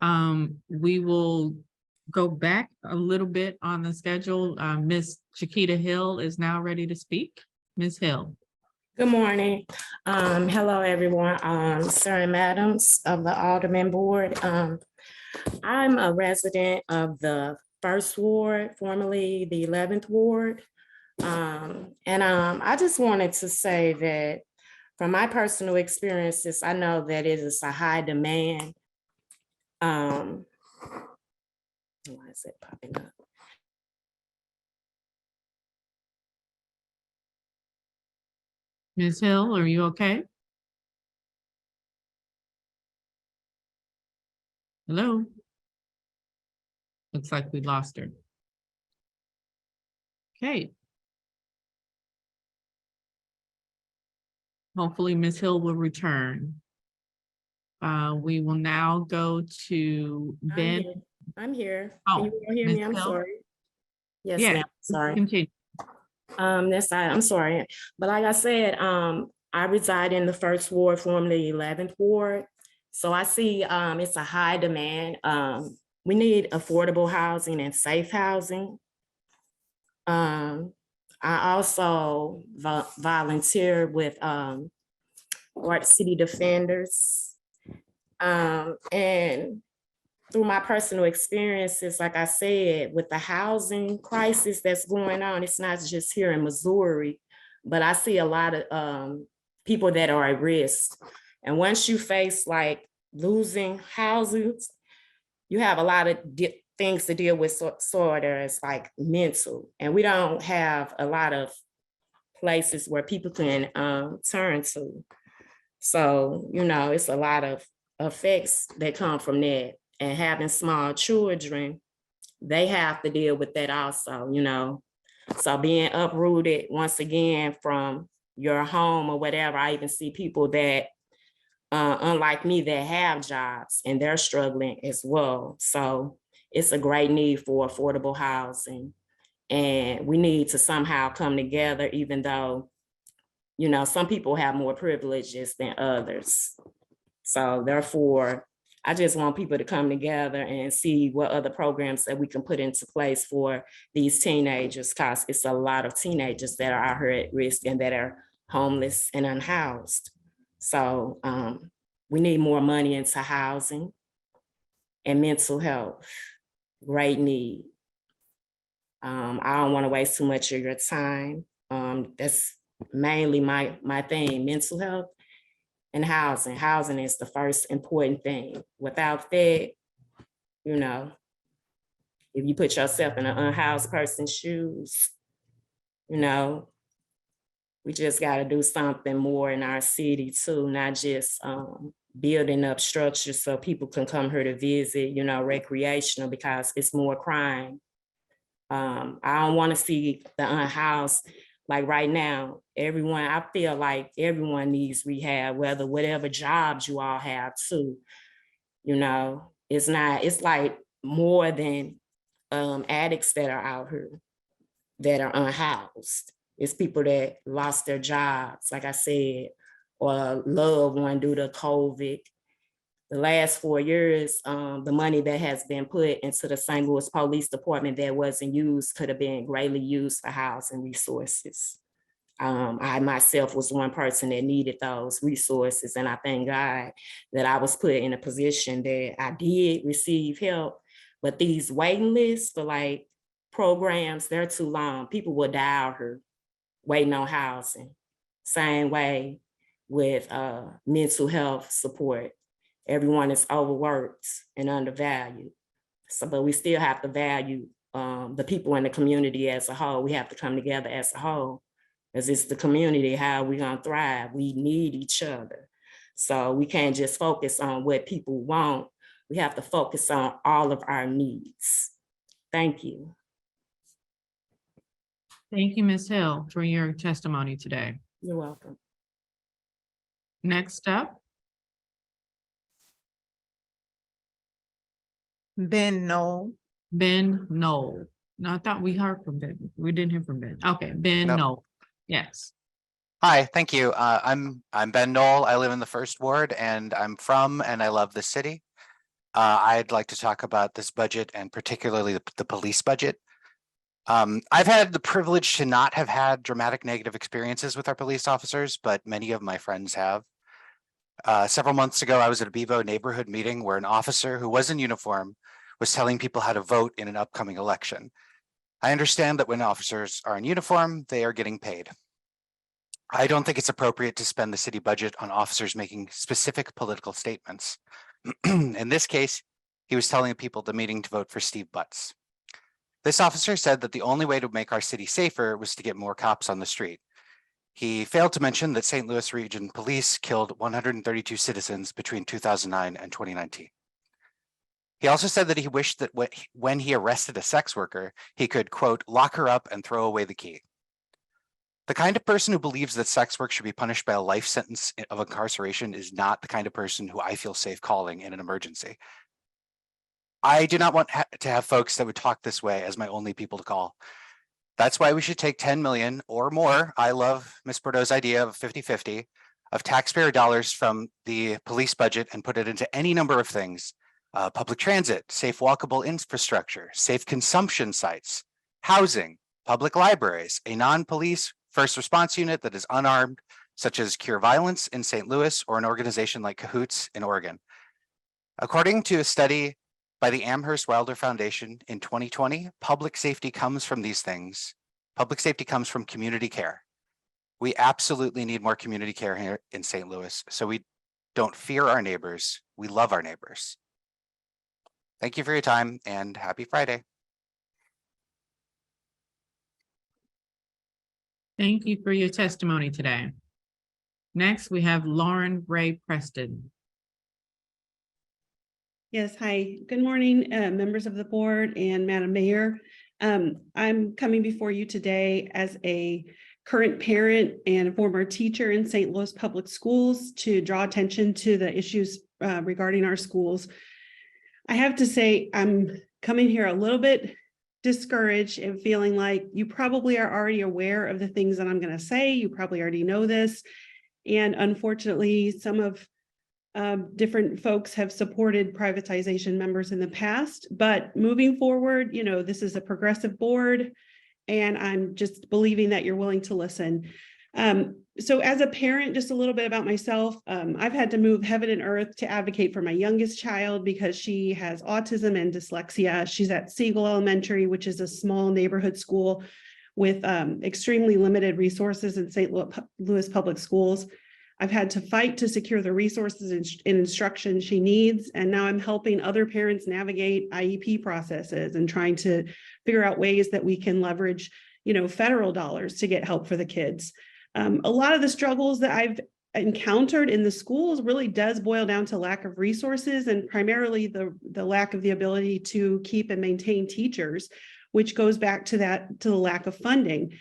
We will go back a little bit on the schedule. Ms. Chiquita Hill is now ready to speak. Ms. Hill. Good morning. Hello, everyone. Sir and madams of the Alderman Board. I'm a resident of the 1st Ward, formerly the 11th Ward. I just wanted to say that from my personal experiences, I know that it is a high demand. Why is it popping up? Ms. Hill, are you okay? Hello? Looks like we lost her. Okay. Hopefully Ms. Hill will return. We will now go to Ben. I'm here. Oh, Can you all hear Ms. me? I'm Hill? sorry. Yes, Yeah, ma'am. Sorry. continue. I'm sorry. But like I said, I reside in the 1st Ward, formerly 11th Ward. So I see it's a high demand. We need affordable housing and safe housing. I also volunteer with Art City Defenders. And through my personal experiences, like I said, with the housing crisis that's going on, it's not just here in Missouri, but I see a lot of people that are at risk. And once you face like losing houses, you have a lot of things to deal with, sort of as like mental. And we don't have a lot of places where people can turn to. So, you know, it's a lot of effects that come from that. And having small children, they have to deal with that also, you know. So being uprooted once again from your home or whatever, I even see people that, unlike me, that have jobs and they're struggling as well. So it's a great need for affordable housing. And we need to somehow come together, even though, you know, some people have more privileges than others. So therefore, I just want people to come together and see what other programs that we can put into place for these teenagers, because it's a lot of teenagers that are out here at risk and that are homeless and unhoused. So we need more money into housing and mental health. Great need. I don't want to waste too much of your time. That's mainly my thing, mental health And housing is the first important thing. Without that, you know, if you put yourself in an unhoused person's shoes, you know, we just got to do something more in our city too, not just building up structures so people can come here to visit, you know, recreational, because it's more crime. I don't want to see the unhoused. Like right now, I feel like everyone needs rehab, whatever jobs you all have too. You know, it's like more than addicts that are out here that are unhoused. It's people that lost their jobs, like I said, or a loved one due to COVID. The last 4 years, the money that has been put into the St. Louis Police Department that wasn't used could have been greatly used for housing resources. I myself was one person that needed those resources, and I thank God that I was put in a position that I did receive help. But these waiting lists for like programs, they're too long. People will die out here waiting on housing. Same way with mental health support. Everyone is overworked and undervalued. So, but we still have to value the people in the community as a whole. We have to come together as a whole, as it's the community, how we gonna thrive. We need each other. So we can't just focus on what people want. We have to focus on all of our needs. Thank you. Thank you, Ms. Hill, for your testimony today. You're welcome. Next up, Ben Knoll. Ben Knoll. No, I thought we heard from Ben. We didn't hear from Ben. Okay, Ben Nope. Knoll. Yes. Hi, thank you. I'm Ben Knoll. I live in the first ward and I'm from and I love the city. I'd like to talk about this budget and particularly the police budget. I've had the privilege to not have had dramatic negative experiences with our police officers, but many of my friends have. Several months ago, I was at a Bevo neighborhood meeting where an officer who was in uniform was telling people how to vote in an upcoming election. I understand that when officers are in uniform, they are getting paid. I don't think it's appropriate to spend the city budget on officers making specific political statements. In this case, he was telling people at the meeting to vote for Steve Butts. This officer said that the only way to make our city safer was to get more cops on the street. He failed to mention that St. Louis Region Police killed 132 citizens between 2009 and 2019. He also said that he wished that when he arrested a sex worker, he could, quote, lock her up and throw away the key. The kind of person who believes that sex work should be punished by a life sentence of incarceration is not the kind of person who I feel safe calling in an emergency. I do not want to have folks that would talk this way as my only people to call. That's why we should take 10 million or more. I love Ms. Bordeaux's idea of 50-50 of taxpayer dollars from the police budget and put it into any number of things. Public transit, safe walkable infrastructure, safe consumption sites, housing, public libraries, a non-police first response unit that is unarmed, such as Cure Violence in St. Louis or an organization like Cahoots in Oregon. According to a study by the Amherst Wilder Foundation in 2020, public safety comes from these things. Public safety comes from community care. We absolutely need more community care here in St. Louis, so we don't fear our neighbors, we love our neighbors. Thank you for your time and happy Friday. Thank you for your testimony today. Next, we have Lauren Ray Preston. Yes, hi, good morning, members of the board and Madam Mayor. I'm coming before you today as a current parent and a former teacher in St. Louis Public Schools to draw attention to the issues regarding our schools. I have to say, I'm coming here a little bit discouraged and feeling like you probably are already aware of the things that I'm going to say. You probably already know this. And unfortunately, some of different folks have supported privatization members in the past, but moving forward, you know, this is a progressive board and I'm just believing that you're willing to listen. So as a parent, just a little bit about myself, I've had to move heaven and earth to advocate for my youngest child because she has autism and dyslexia. She's at Siegel Elementary, which is a small neighborhood school with extremely limited resources in St. Louis Public Schools. I've had to fight to secure the resources and instruction she needs. And now I'm helping other parents navigate IEP processes and trying to figure out ways that we can leverage, federal dollars to get help for the kids. A lot of the struggles that I've encountered in the schools really does boil down to lack of resources and primarily the lack of the ability to keep and maintain teachers, which goes back to the lack of funding.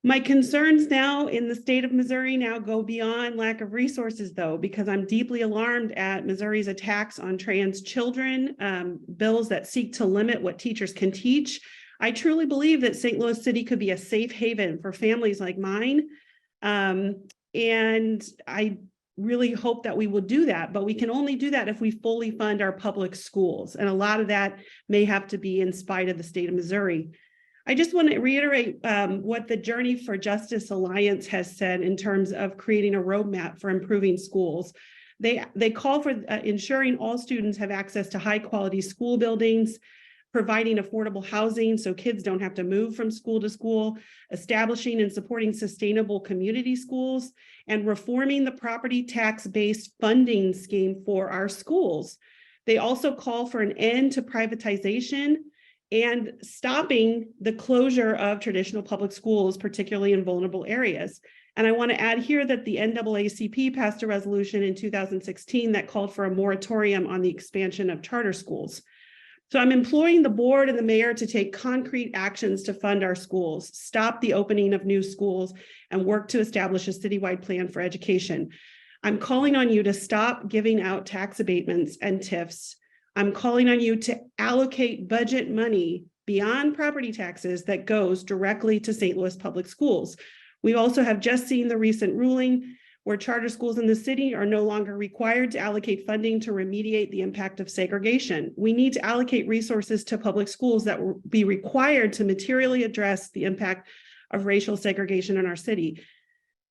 My concerns now in the state of Missouri now go beyond lack of resources, though, because I'm deeply alarmed at Missouri's attacks on trans children, bills that seek to limit what teachers can teach. I truly believe that St. Louis City could be a safe haven for families like mine. And I really hope that we will do that, but we can only do that if we fully fund our public schools. And a lot of that may have to be in spite of the state of Missouri. I just want to reiterate what the Journey for Justice Alliance has said in terms of creating a roadmap for improving schools. They call for ensuring all students have access to high quality school buildings, providing affordable housing so kids don't have to move from school to school, establishing and supporting sustainable community schools, and reforming the property tax-based funding scheme for our schools. They also call for an end to privatization and stopping the closure of traditional public schools, particularly in vulnerable areas. And I want to add here that the NAACP passed a resolution in 2016 that called for a moratorium on the expansion of charter schools. So I'm imploring the board and the mayor to take concrete actions to fund our schools, stop the opening of new schools, and work to establish a citywide plan for education. I'm calling on you to stop giving out tax abatements and TIFs. I'm calling on you to allocate budget money beyond property taxes that goes directly to St. Louis public schools. We also have just seen the recent ruling where charter schools in the city are no longer required to allocate funding to remediate the impact of segregation. We need to allocate resources to public schools that will be required to materially address the impact of racial segregation in our city.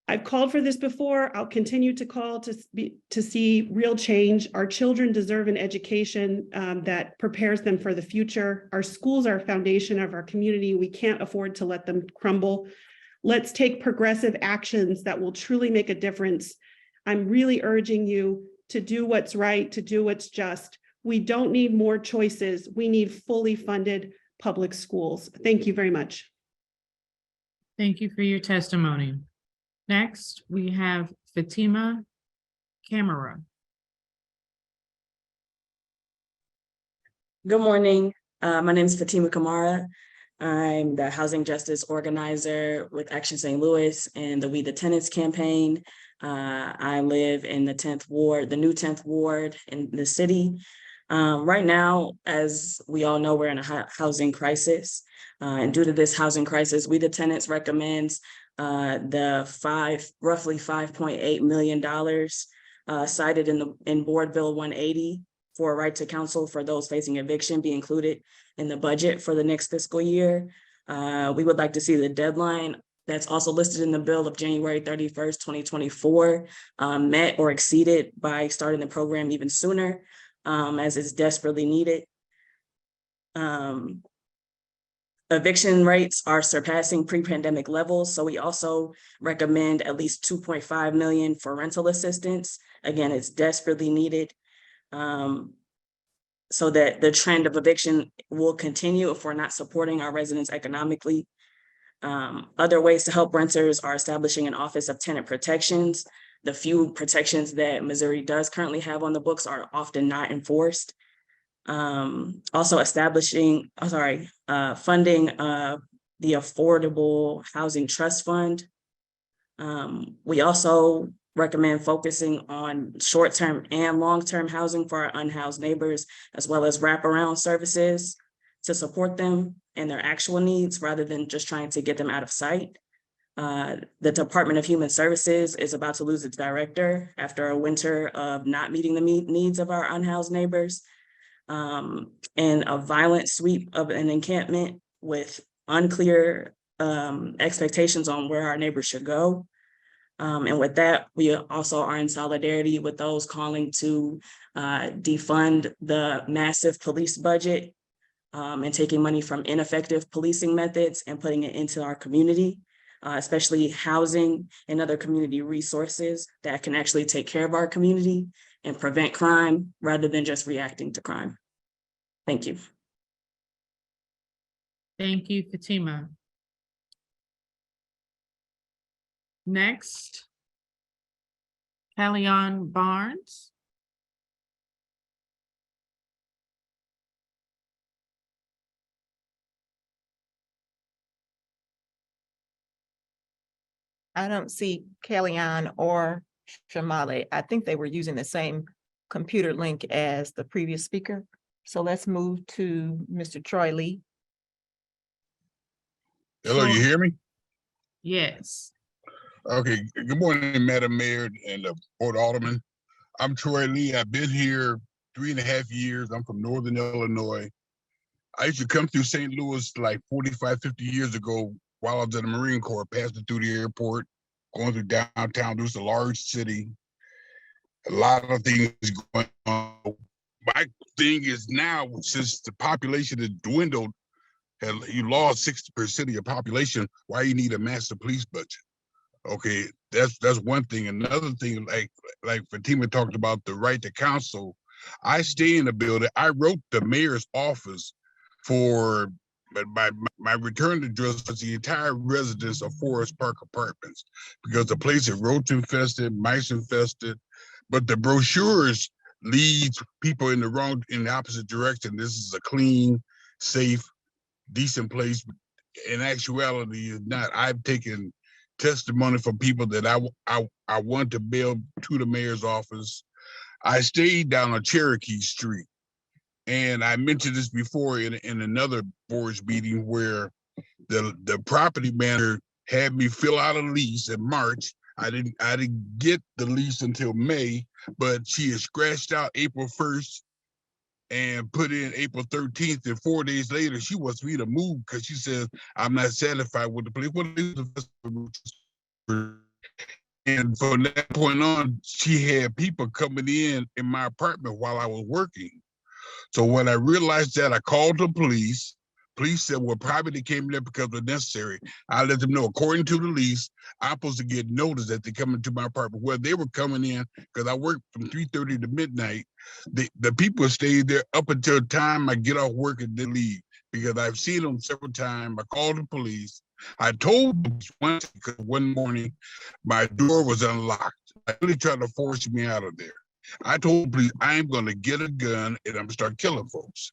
I've called for this before. I'll continue to call to see real change. Our children deserve an education that prepares them for the future. Our schools are a foundation of our community. We can't afford to let them crumble. Let's take progressive actions that will truly make a difference. I'm really urging you to do what's right, to do what's just. We don't need more choices. We need fully funded public schools. Thank you very much. Thank you for your testimony. Next, we have Fatima Camara. Good morning. My name is Fatima Kamara. I'm the housing justice organizer with Action St. Louis and the We the Tenants campaign. I live in the 10th ward, the new 10th ward in the city. Right now, as we all know, we're in a housing crisis. And due to this housing crisis, We the Tenants recommends the roughly $5.8 million cited in Board Bill 180 for a right to counsel for those facing eviction be included in the budget for the next fiscal year. We would like to see the deadline that's also listed in the bill of January 31st, 2024 met or exceeded by starting the program even sooner, as it's desperately needed. Eviction rates are surpassing pre-pandemic levels, so we also recommend at least $2.5 million for rental assistance. Again, it's desperately needed so that the trend of eviction will continue if we're not supporting our residents economically. Other ways to help renters are establishing an Office of Tenant Protections. The few protections that Missouri does currently have on the books are often not enforced. Also funding the Affordable Housing Trust Fund. We also recommend focusing on short-term and long-term housing for our unhoused neighbors, as well as wraparound services to support them and their actual needs rather than just trying to get them out of sight. The Department of Human Services is about to lose its director after a winter of not meeting the needs of our unhoused neighbors. And a violent sweep of an encampment with unclear expectations on where our neighbors should go. And with that, we also are in solidarity with those calling to defund the massive police budget and taking money from ineffective policing methods and putting it into our community. especially housing and other community resources that can actually take care of our community and prevent crime rather than just reacting to crime. Thank you. Thank you, Fatima. Next, Kellyanne Barnes. I don't see Kellyanne or Shamali. I think they were using the same computer link as the previous speaker. So let's move to Mr. Troy Lee. Hello, you hear me? Yes. Okay, good morning, Madam Mayor and Board Alderman. I'm Troy Lee. I've been here 3.5 years. I'm from Northern Illinois. I used to come through St. Louis like 45, 50 years ago while I was in the Marine Corps, passing through the airport, going through downtown. It was a large city. A lot of things going on. My thing is now, since the population has dwindled, and you lost 60% of your population, why you need a master police budget? Okay, that's one thing. Another thing, like Fatima talked about the right to counsel. I stay in the building. I wrote the mayor's office for my return address was the entire residence of Forest Park Apartments because the place is roach infested, mice infested, but the brochures leads people in the opposite direction. This is a clean, safe, decent place. In actuality, is not. I've taken testimony from people that I want to build to the mayor's office. I stayed down on Cherokee Street, and I mentioned this before in another board's meeting where the property manager had me fill out a lease in March. I didn't get the lease until May, but she had scratched out April 1st and put in April 13th, and 4 days later, she wants me to move because she says I'm not satisfied with the place. And from that point on, she had people coming in my apartment while I was working. So when I realized that, I called the police. Police said, well, probably they came there because it was necessary. I let them know, according to the lease, I'm supposed to get notice that they come into my apartment. Well, they were coming in because I worked from 3:30 to midnight. The people stayed there up until the time I get off work and then leave because I've seen them several times. I called the police. I told them one morning my door was unlocked. I really tried to force me out of there. I told the police I'm going to get a gun and I'm going to start killing folks.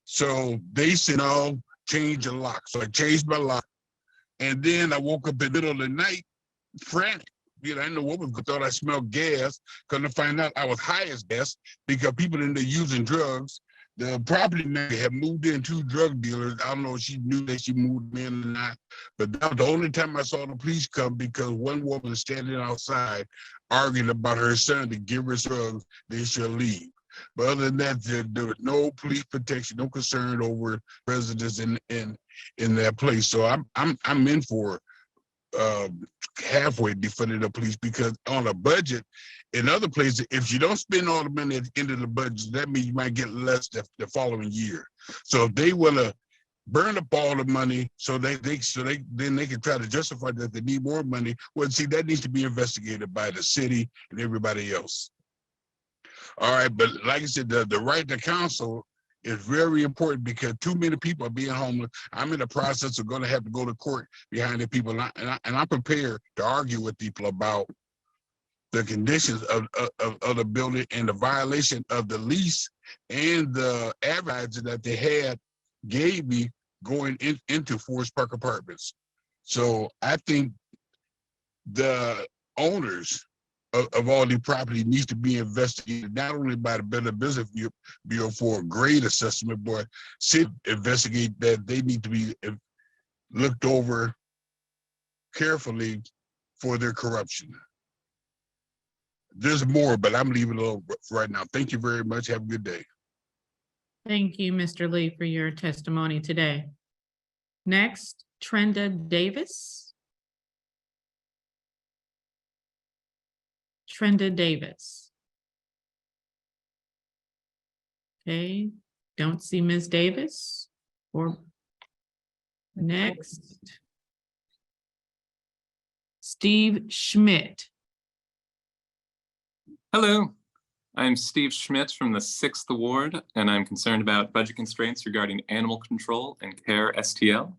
So they said, no, change the lock. So I changed my lock. And then I woke up in the middle of the night, frantic. You know, I didn't know what was, thought I smelled gas. Couldn't find out I was high as gas because people in there using drugs. The property manager had moved in 2 drug dealers. I don't know if she knew that she moved in or not, but that was the only time I saw the police come because one woman was standing outside arguing about her son to give her drugs, they should leave. But other than that, there was no police protection, no concern over residents in that place. So I'm in for halfway defunding the police because on a budget, in other places, if you don't spend all the money at the end of the budget, that means you might get less the following year. So if they want to burn up all the money so then they can try to justify that they need more money. Well, see, that needs to be investigated by the city and everybody else. All right, but like I said, the right to counsel is very important because too many people are being homeless. I'm in the process of going to have to go to court behind the people, and I'm prepared to argue with people about the conditions of the building and the violation of the lease and the advertising that they had gave me going into Forest Park Apartments. So I think the owners of all the property needs to be investigated, not only by the Better Business Bureau for a grade assessment, but investigate that they need to be looked over carefully for their corruption. There's more, but I'm leaving it alone right now. Thank you very much. Have a good day. Thank you, Mr. Lee, for your testimony today. Next, Trenda Davis. Trenda Davis. Okay, don't see Ms. Davis. Or next. Steve Schmidt. Hello, I'm Steve Schmidt from the 6th Ward, and I'm concerned about budget constraints regarding animal control and care STL.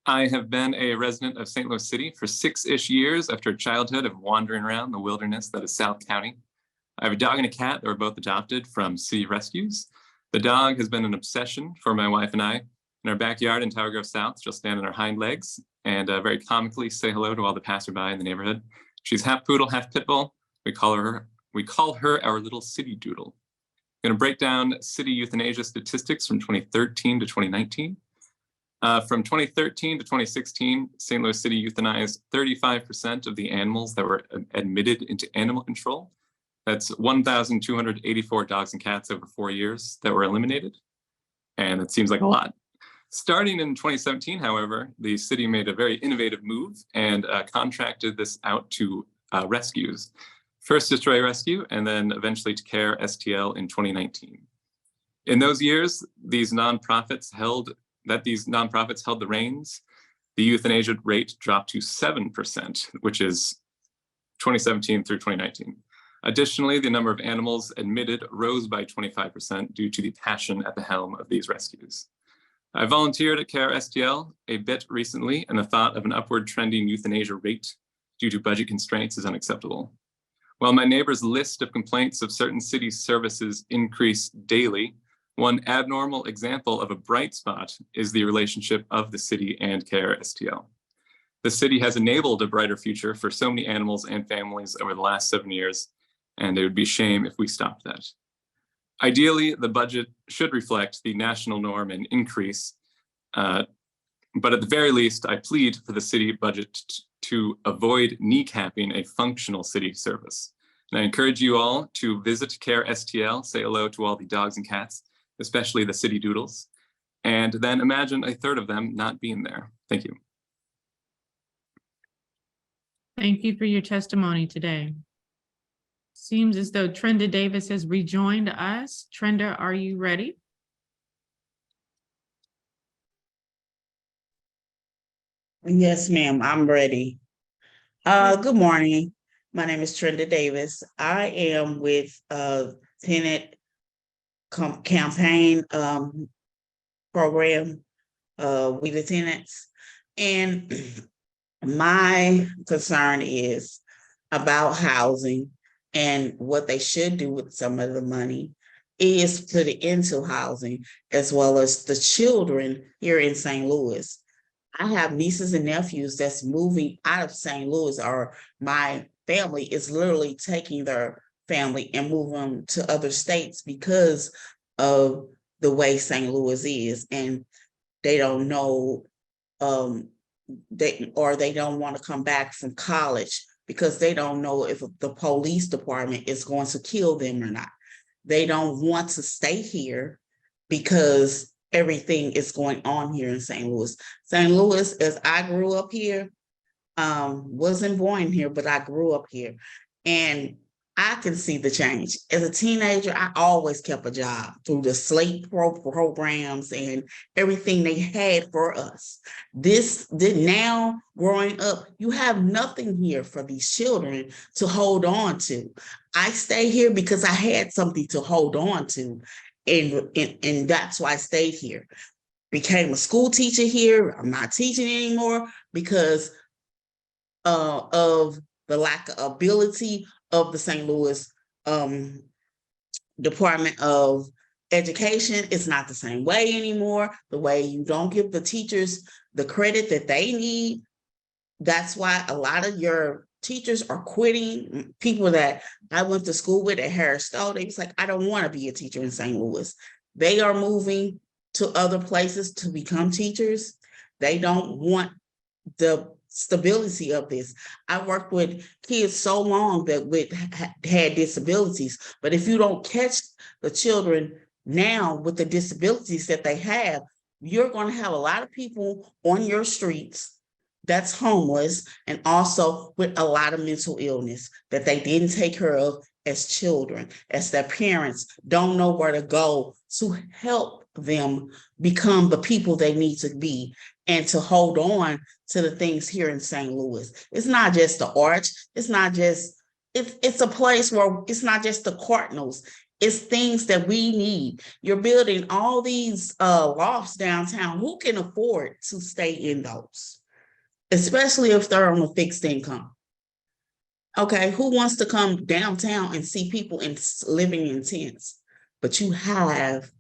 I have been a resident of St. Louis City for 6-ish years after a childhood of wandering around the wilderness that is South County. I have a dog and a cat that were both adopted from city rescues. The dog has been an obsession for my wife and I. In our backyard in Tower Grove South, she'll stand on her hind legs and very comically say hello to all the passerby in the neighborhood. She's half poodle, half pit bull. We call her our little city doodle. I'm gonna break down city euthanasia statistics from 2013 to 2019. From 2013 to 2016, St. Louis City euthanized 35% of the animals that were admitted into animal control. That's 1,284 dogs and cats over 4 years that were eliminated. And it seems like a lot. Starting in 2017, however, the city made a very innovative move and contracted this out to rescues. First to Stray Rescue, and then eventually to Care STL in 2019. In those years, these nonprofits held the reins. The euthanasia rate dropped to 7%, which is 2017 through 2019. Additionally, the number of animals admitted rose by 25% due to the passion at the helm of these rescues. I volunteered at Care STL a bit recently, and the thought of an upward trending euthanasia rate due to budget constraints is unacceptable. While my neighbor's list of complaints of certain city services increase daily, one abnormal example of a bright spot is the relationship of the city and Care STL. The city has enabled a brighter future for so many animals and families over the last 7 years, and it would be a shame if we stopped that. Ideally, the budget should reflect the national norm and increase, but at the very least, I plead for the city budget to avoid kneecapping a functional city service. And I encourage you all to visit Care STL, say hello to all the dogs and cats, especially the city doodles, and then imagine a third of them not being there. Thank you. Thank you for your testimony today. Seems as though Trenda Davis has rejoined us. Trenda, are you ready? Yes, ma'am, I'm ready. Good morning. My name is Trenda Davis. I am with tenant campaign program, We the Tenants. And my concern is about housing, and what they should do with some of the money is put it into housing, as well as the children here in St. Louis. I have nieces and nephews that's moving out of St. Louis, or my family is literally taking their family and moving them to other states because of the way St. Louis is, and they don't know, they don't want to come back from college because they don't know if the police department is going to kill them or not. They don't want to stay here because everything is going on here in St. Louis. St. Louis, as I grew up here, wasn't born here, but I grew up here. And I can see the change. As a teenager, I always kept a job through the SLATE programs and everything they had for us. Now, growing up, you have nothing here for these children to hold on to. I stay here because I had something to hold on to. And that's why I stayed here. Became a school teacher here. I'm not teaching anymore because of the lack of ability of the St. Louis Department of Education. It's not the same way anymore. The way you don't give the teachers the credit that they need. That's why a lot of your teachers are quitting. People that I went to school with at Harris Stowe, they was like, I don't want to be a teacher in St. Louis. They are moving to other places to become teachers. They don't want the stability of this. I worked with kids so long that had disabilities, but if you don't catch the children now with the disabilities that they have, you're going to have a lot of people on your streets that's homeless, and also with a lot of mental illness that they didn't take care of as children, as their parents don't know where to go to help them become the people they need to be and to hold on to the things here in St. Louis. It's not just the arch. It's not just, it's a place where it's not just the Cardinals. It's things that we need. You're building all these lofts downtown. Who can afford to stay in those? Especially if they're on a fixed income. Okay, who wants to come downtown and see people living in tents? But you have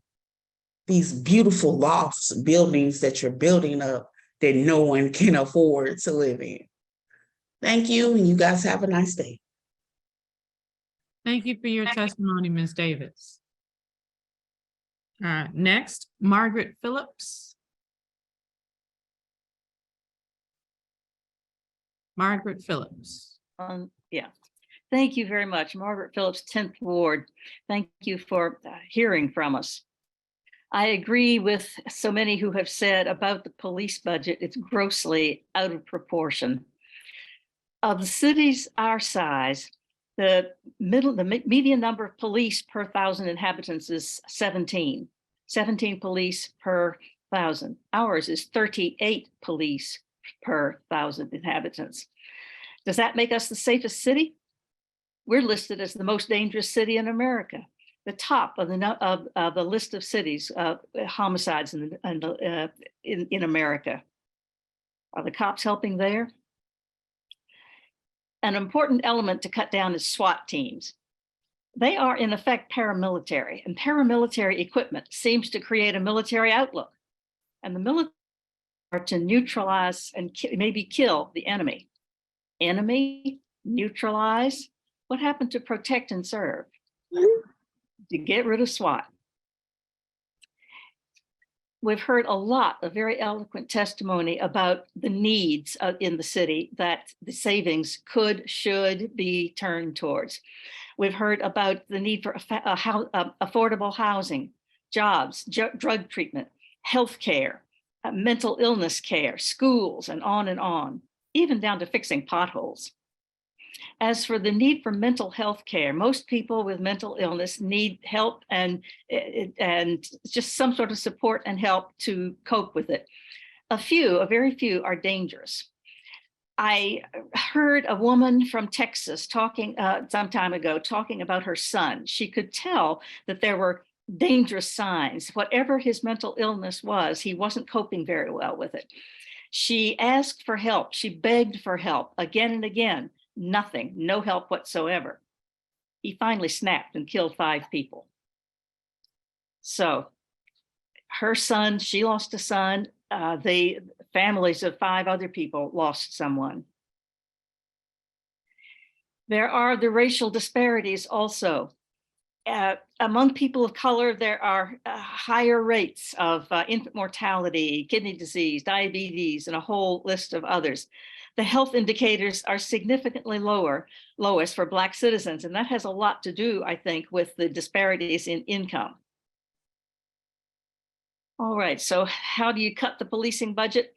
these beautiful lofts, buildings that you're building up that no one can afford to live in. Thank you, and you guys have a nice day. Thank you for your testimony, Ms. Davis. Next, Margaret Phillips. Margaret Phillips. Yeah, thank you very much. Margaret Phillips, 10th Ward. Thank you for hearing from us. I agree with so many who have said about the police budget, it's grossly out of proportion. Of the cities our size, the median number of police per 1,000 inhabitants is 17 police per 1,000. Ours is 38 police per 1,000 inhabitants. Does that make us the safest city? We're listed as the most dangerous city in America, the top of the list of cities, homicides in America. Are the cops helping there? An important element to cut down is SWAT teams. They are in effect paramilitary, and paramilitary equipment seems to create a military outlook. And the military are to neutralize and maybe kill the enemy. Enemy, neutralize. What happened to protect and serve? To get rid of SWAT. We've heard a lot of very eloquent testimony about the needs in the city that the savings should be turned towards. We've heard about the need for affordable housing, jobs, drug treatment, healthcare, mental illness care, schools, and on, even down to fixing potholes. As for the need for mental health care, most people with mental illness need help and just some sort of support and help to cope with it. A very few are dangerous. I heard a woman from Texas talking some time ago, talking about her son. She could tell that there were dangerous signs. Whatever his mental illness was, he wasn't coping very well with it. She asked for help. She begged for help again and again. Nothing, no help whatsoever. He finally snapped and killed 5 people. So her son, she lost a son. The families of 5 other people lost someone. There are the racial disparities also. Among people of color, there are higher rates of infant mortality, kidney disease, diabetes, and a whole list of others. The health indicators are significantly lowest for Black citizens, and that has a lot to do, I think, with the disparities in income. All right, so how do you cut the policing budget?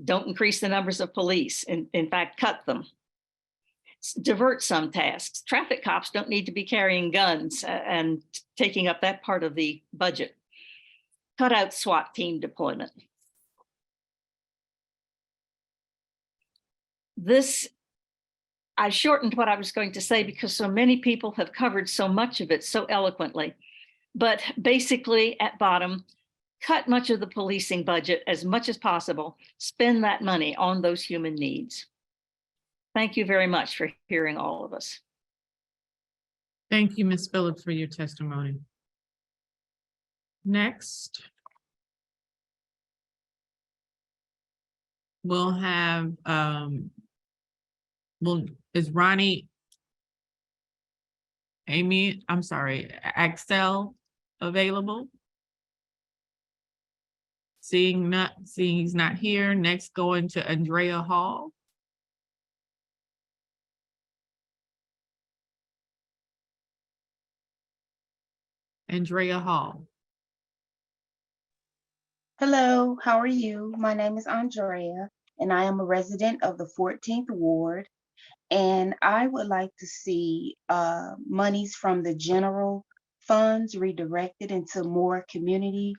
Don't increase the numbers of police. In fact, cut them. Divert some tasks. Traffic cops don't need to be carrying guns and taking up that part of the budget. Cut out SWAT team deployment. I shortened what I was going to say because so many people have covered so much of it so eloquently. But basically, at bottom, cut much of the policing budget as much as possible. Spend that money on those human needs. Thank you very much for hearing all of us. Thank you, Ms. Phillips, for your testimony. Next, we'll have, is Ronnie Axel available? Seeing he's not here, next going to Andrea Hall. Andrea Hall. Hello, how are you? My name is Andrea, and I am a resident of the 14th Ward. And I would like to see monies from the general funds redirected into more community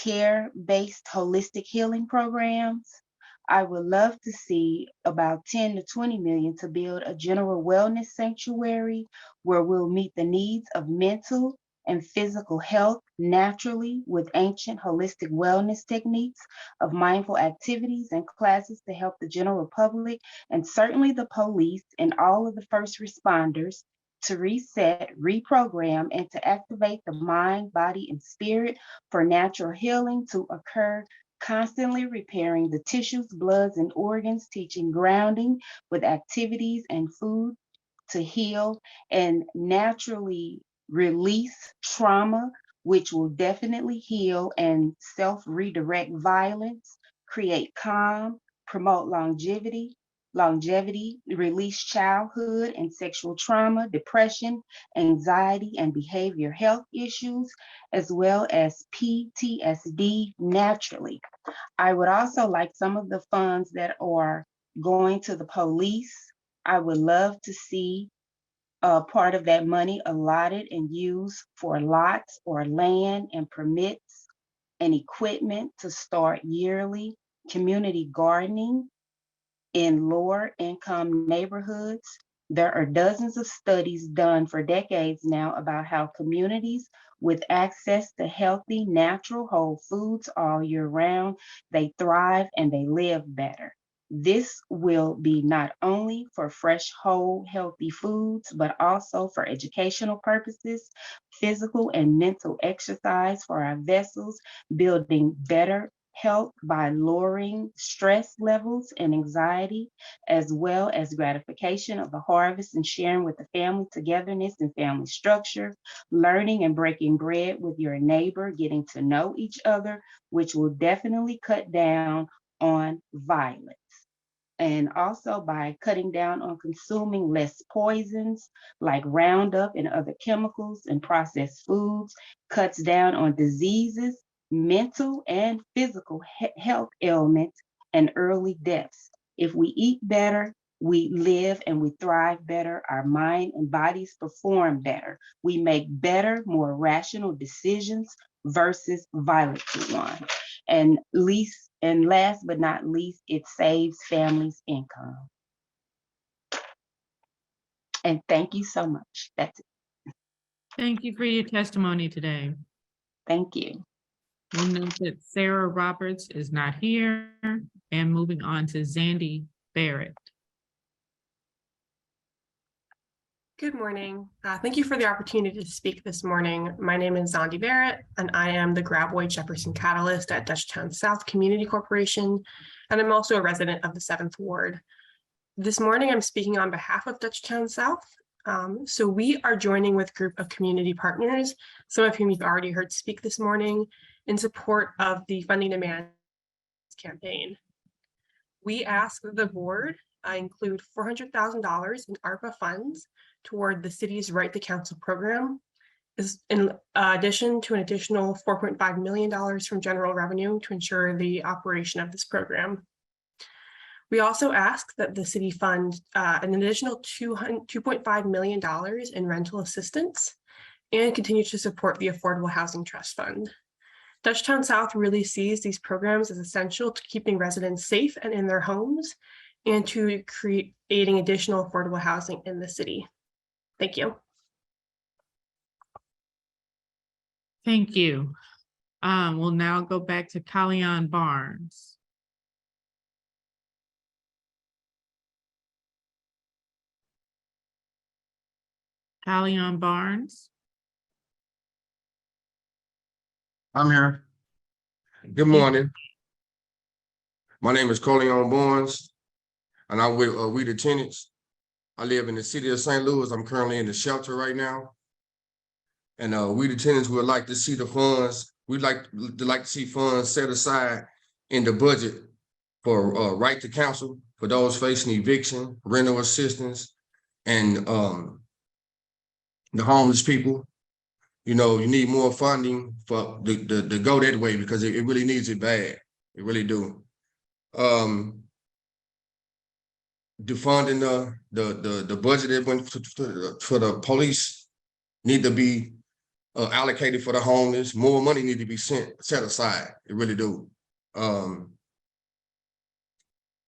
care-based holistic healing programs. I would love to see about 10 to 20 million to build a general wellness sanctuary where we'll meet the needs of mental and physical health naturally with ancient holistic wellness techniques of mindful activities and classes to help the general public and certainly the police and all of the first responders to reset, reprogram, and to activate the mind, body, and spirit for natural healing to occur, constantly repairing the tissues, bloods, and organs, teaching grounding with activities and food to heal and naturally release trauma, which will definitely heal and self-redirect violence, create calm, promote longevity, release childhood and sexual trauma, depression, anxiety, and behavior health issues, as well as PTSD naturally. I would also like some of the funds that are going to the police. I would love to see part of that money allotted and used for lots or land and permits and equipment to start yearly community gardening in lower income neighborhoods. There are dozens of studies done for decades now about how communities with access to healthy, natural, whole foods all year round, they thrive and they live better. This will be not only for fresh, whole, healthy foods, but also for educational purposes, physical and mental exercise for our vessels, building better health by lowering stress levels and anxiety, as well as gratification of the harvest and sharing with the family, togetherness and family structure, learning and breaking bread with your neighbor, getting to know each other, which will definitely cut down on violence. And also by cutting down on consuming less poisons like Roundup and other chemicals and processed foods, cuts down on diseases, mental and physical health ailments, and early deaths. If we eat better, we live and we thrive better. Our mind and bodies perform better. We make better, more rational decisions versus violent ones. And last but not least, it saves families income. And thank you so much. That's it. Thank you for your testimony today. Thank you. We'll note that Sarah Roberts is not here, and moving on to Zandy Barrett. Good morning. Thank you for the opportunity to speak this morning. My name is Zandy Barrett, and I am the Graboid Jefferson Catalyst at Dutchtown South Community Corporation, and I'm also a resident of the 7th Ward. This morning, I'm speaking on behalf of Dutchtown South. So we are joining with a group of community partners, some of whom you've already heard speak this morning, in support of the Funding Demand campaign. We ask that the board include $400,000 in ARPA funds toward the city's Right to Counsel program, in addition to an additional $4.5 million from general revenue to ensure the operation of this program. We also ask that the city fund an additional $2.5 million in rental assistance and continue to support the Affordable Housing Trust Fund. Dutchtown South really sees these programs as essential to keeping residents safe and in their homes and to creating additional affordable housing in the city. Thank you. Thank you. We'll now go back to Kalyan Barnes. Kalyan Barnes. I'm here. Good morning. My name is Corleone Barnes, and I'm with We the Tenants. I live in the city of St. Louis. I'm currently in the shelter right now. And We the Tenants would like to see the funds. We'd like to see funds set aside in the budget for right to counsel for those facing eviction, rental assistance, and the homeless people. You know, you need more funding for the go that way because it really needs it bad. It really do. Defunding the budget that went for the police need to be allocated for the homeless. More money need to be set aside. It really do.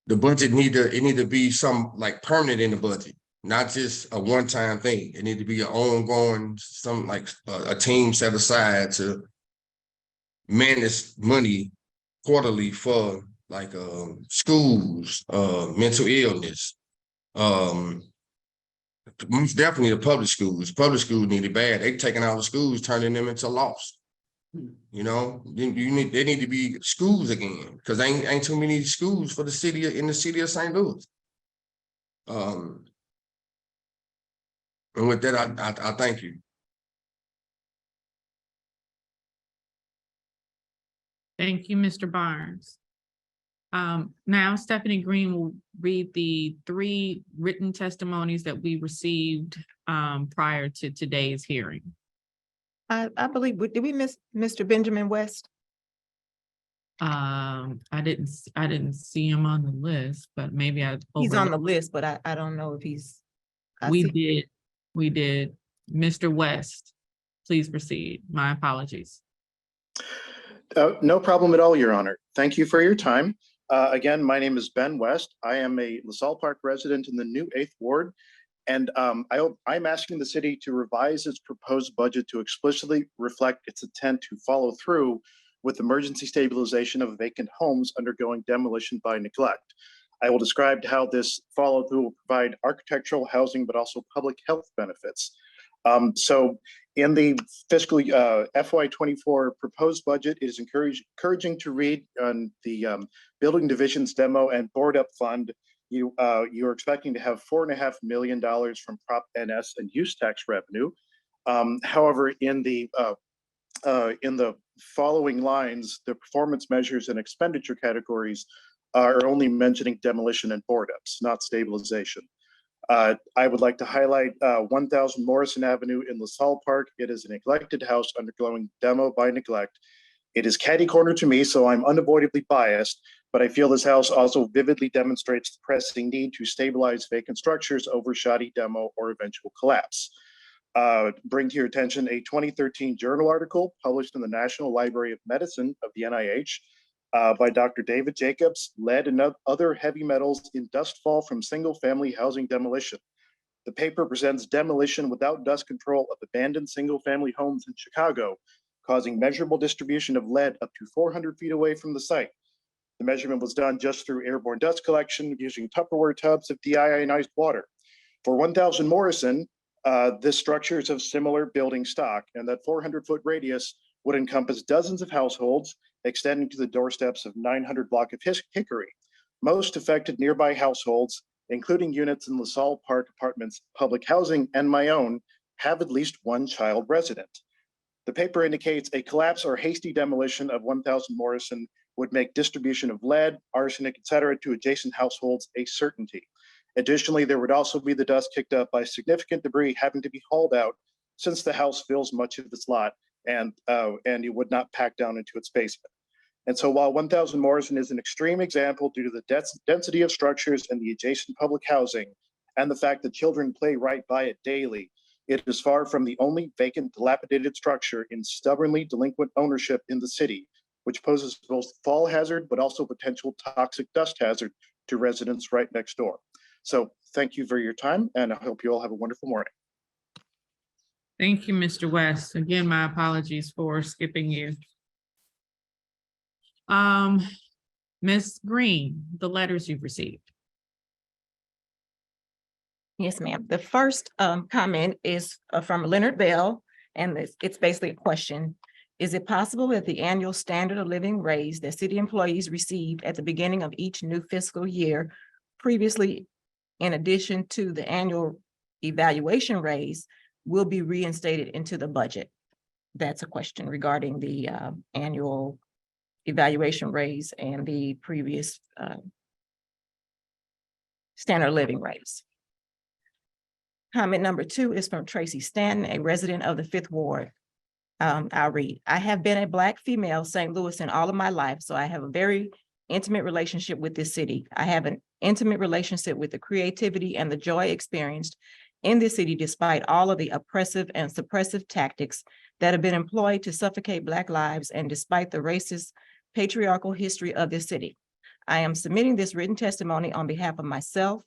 The budget need to be some like permanent in the budget, not just a one-time thing. It need to be an ongoing, some like a team set aside to manage money quarterly for like schools, mental illness, most definitely the public schools. Public schools need it bad. They taking out the schools, turning them into lost. You know, they need to be schools again, because ain't too many schools for the city in the city of St. Louis. And with that, I thank you. Thank you, Mr. Barnes. Now Stephanie Green will read the 3 written testimonies that we received prior to today's hearing. I believe, did we miss Mr. Benjamin West? I didn't see him on the list, but maybe He's on the list, but I don't know if he's. We did. Mr. West, please proceed. My apologies. No problem at all, Your Honor. Thank you for your time. Again, my name is Ben West. I am a LaSalle Park resident in the new 8th Ward. And I'm asking the city to revise its proposed budget to explicitly reflect its intent to follow through with emergency stabilization of vacant homes undergoing demolition by neglect. I will describe how this follow through will provide architectural, housing, but also public health benefits. So in the fiscal FY24 proposed budget, it is encouraging to read on the building divisions demo and board up fund. You're expecting to have $4.5 million from Prop NS and use tax revenue. However, in the following lines, the performance measures and expenditure categories are only mentioning demolition and board ups, not stabilization. I would like to highlight 1000 Morrison Avenue in LaSalle Park. It is a neglected house undergoing demo by neglect. It is catty corner to me, so I'm unavoidably biased, but I feel this house also vividly demonstrates the pressing need to stabilize vacant structures over shoddy demo or eventual collapse. Bring to your attention a 2013 journal article published in the National Library of Medicine of the NIH by Dr. David Jacobs, Lead and Other Heavy Metals in Dust Fall from Single-Family Housing Demolition. The paper presents demolition without dust control of abandoned single-family homes in Chicago, causing measurable distribution of lead up to 400 feet away from the site. The measurement was done just through airborne dust collection using Tupperware tubs of deionized water. For 1000 Morrison, this structure is of similar building stock, and that 400-foot radius would encompass dozens of households extending to the doorsteps of 900 block of Hickory. Most affected nearby households, including units in LaSalle Park Apartments, public housing, and my own, have at least one child resident. The paper indicates a collapse or hasty demolition of 1000 Morrison would make distribution of lead, arsenic, etc. to adjacent households a certainty. Additionally, there would also be the dust kicked up by significant debris having to be hauled out since the house fills much of its lot and it would not pack down into its basement. And so while 1000 Morrison is an extreme example due to the density of structures and the adjacent public housing and the fact that children play right by it daily, it is far from the only vacant, dilapidated structure in stubbornly delinquent ownership in the city, which poses both fall hazard but also potential toxic dust hazard to residents right next door. So thank you for your time, and I hope you all have a wonderful morning. Thank you, Mr. West. Again, my apologies for skipping you. Ms. Green, the letters you've received. Yes, ma'am. The first comment is from Leonard Bell, and it's basically a question. Is it possible that the annual standard of living raise that city employees received at the beginning of each new fiscal year previously, in addition to the annual evaluation raise, will be reinstated into the budget? That's a question regarding the annual evaluation raise and the previous standard of living raise. Comment number 2 is from Tracy Stanton, a resident of the 5th Ward. I'll read. I have been a Black female St. Louis in all of my life, so I have a very intimate relationship with this city. I have an intimate relationship with the creativity and the joy experienced in this city despite all of the oppressive and suppressive tactics that have been employed to suffocate Black lives and despite the racist, patriarchal history of this city. I am submitting this written testimony on behalf of myself,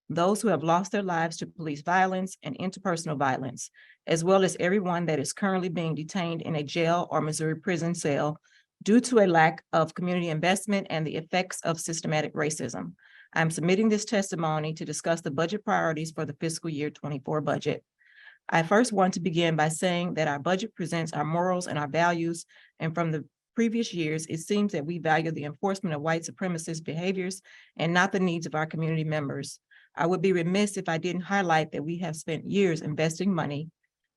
those who have lost their lives to police violence and interpersonal violence, as well as everyone that is currently being detained in a jail or Missouri prison cell due to a lack of community investment and the effects of systematic racism. I'm submitting this testimony to discuss the budget priorities for the fiscal year 24 budget. I first want to begin by saying that our budget presents our morals and our values, and from the previous years, it seems that we value the enforcement of white supremacist behaviors and not the needs of our community members. I would be remiss if I didn't highlight that we have spent years investing money,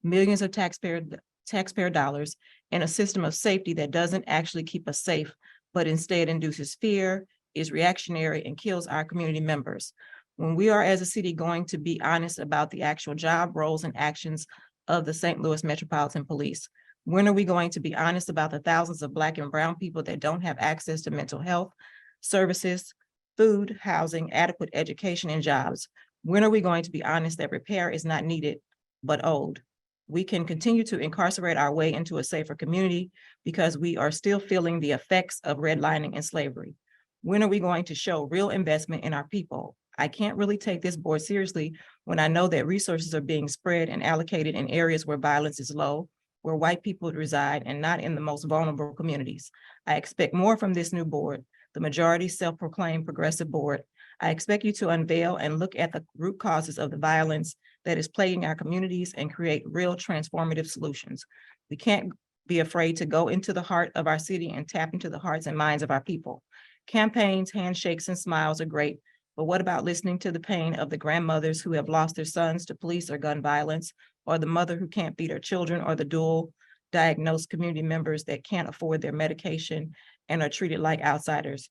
millions of taxpayer dollars, in a system of safety that doesn't actually keep us safe, but instead induces fear, is reactionary, and kills our community members. When we are as a city going to be honest about the actual job, roles, and actions of the St. Louis Metropolitan Police? When are we going to be honest about the thousands of Black and brown people that don't have access to mental health services, food, housing, adequate education, and jobs? When are we going to be honest that repair is not needed, but owed? We can continue to incarcerate our way into a safer community because we are still feeling the effects of redlining and slavery. When are we going to show real investment in our people? I can't really take this board seriously when I know that resources are being spread and allocated in areas where violence is low, where white people reside, and not in the most vulnerable communities. I expect more from this new board, the majority self-proclaimed progressive board. I expect you to unveil and look at the root causes of the violence that is plaguing our communities and create real transformative solutions. We can't be afraid to go into the heart of our city and tap into the hearts and minds of our people. Campaigns, handshakes, and smiles are great, but what about listening to the pain of the grandmothers who have lost their sons to police or gun violence, or the mother who can't feed her children, or the dual diagnosed community members that can't afford their medication and are treated like outsiders?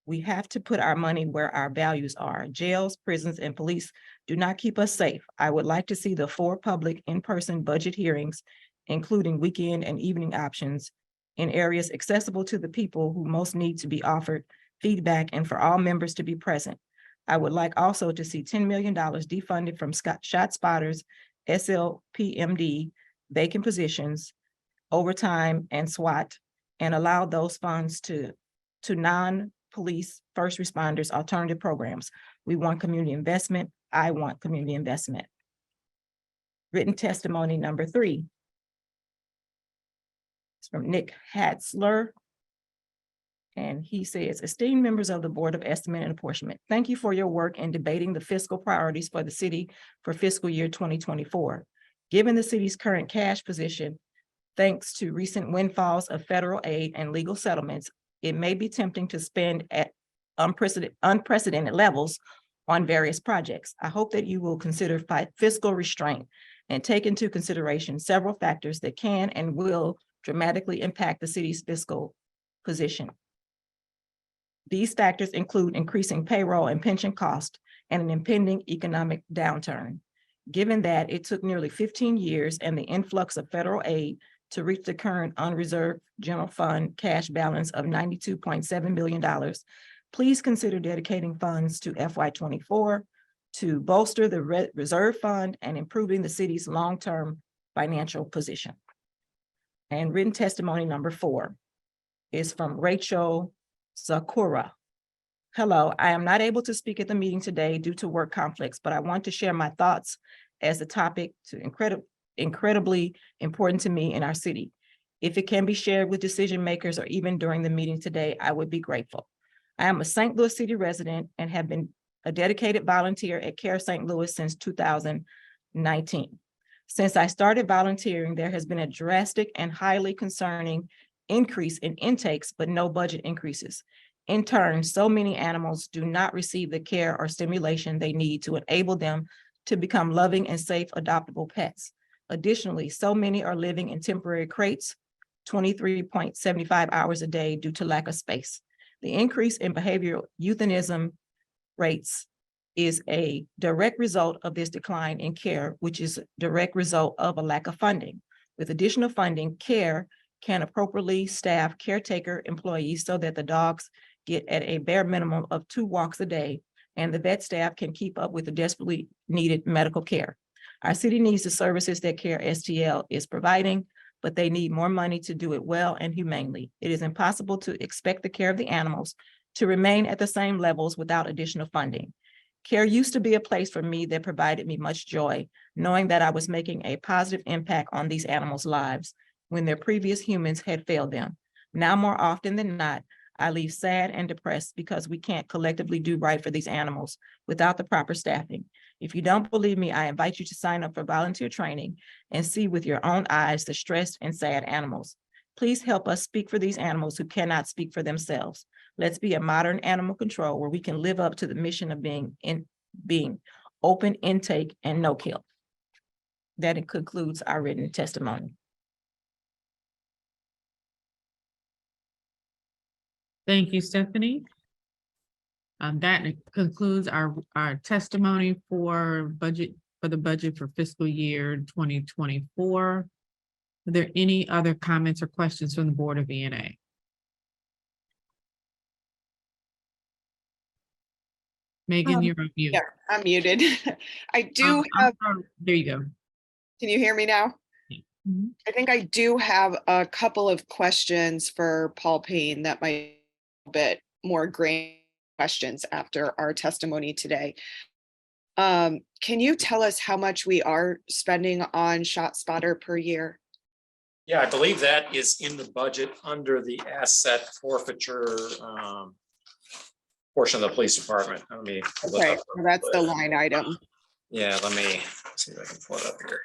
We have to put our money where our values are. Jails, prisons, and police do not keep us safe. I would like to see the 4 public in-person budget hearings, including weekend and evening options, in areas accessible to the people who most need to be offered feedback and for all members to be present. I would like also to see $10 million defunded from Shot Spotters, SLPMD, vacant positions, overtime, and SWAT, and allow those funds to non-police first responders alternative programs. We want community investment. I want community investment. Written testimony number 3. It's from Nick Hatzler. And he says, esteemed members of the Board of Estimate and Apportionment, thank you for your work in debating the fiscal priorities for the city for fiscal year 2024. Given the city's current cash position, thanks to recent windfalls of federal aid and legal settlements, it may be tempting to spend at unprecedented levels on various projects. I hope that you will consider fiscal restraint and take into consideration several factors that can and will dramatically impact the city's fiscal position. These factors include increasing payroll and pension costs and an impending economic downturn. Given that it took nearly 15 years and the influx of federal aid to reach the current unreserved general fund cash balance of $92.7 million, please consider dedicating funds to FY24 to bolster the reserve fund and improving the city's long-term financial position. And written testimony number 4 is from Rachel Sakura. Hello, I am not able to speak at the meeting today due to work conflicts, but I want to share my thoughts as the topic to incredibly important to me in our city. If it can be shared with decision makers or even during the meeting today, I would be grateful. I am a St. Louis City resident and have been a dedicated volunteer at CARE St. Louis since 2019. Since I started volunteering, there has been a drastic and highly concerning increase in intakes, but no budget increases. In turn, so many animals do not receive the care or stimulation they need to enable them to become loving and safe adoptable pets. Additionally, so many are living in temporary crates, 23.75 hours a day due to lack of space. The increase in behavioral euthanism rates is a direct result of this decline in care, which is a direct result of a lack of funding. With additional funding, CARE can appropriately staff caretaker employees so that the dogs get at a bare minimum of 2 walks a day, and the vet staff can keep up with the desperately needed medical care. Our city needs the services that CARE STL is providing, but they need more money to do it well and humanely. It is impossible to expect the care of the animals to remain at the same levels without additional funding. CARE used to be a place for me that provided me much joy, knowing that I was making a positive impact on these animals' lives when their previous humans had failed them. Now, more often than not, I leave sad and depressed because we can't collectively do right for these animals without the proper staffing. If you don't believe me, I invite you to sign up for volunteer training and see with your own eyes the stressed and sad animals. Please help us speak for these animals who cannot speak for themselves. Let's be a modern animal control where we can live up to the mission of being open intake and no kill. That concludes our written testimony. Thank you, Stephanie. That concludes our testimony for the budget for fiscal year 2024. Are there any other comments or questions from the Board of E&A? Megan, you're on mute. Yeah, I'm muted. I do have, there you go. can you hear me now? Mhm. I think I do have a couple of questions for Paul Payne that might be a bit more grain questions after our testimony today. Can you tell us how much we are spending on ShotSpotter per year? Yeah, I believe that is in the budget under the asset forfeiture portion of the police department. Let me look Okay, up. well, that's the line item. Yeah, let me see if I can pull it up here.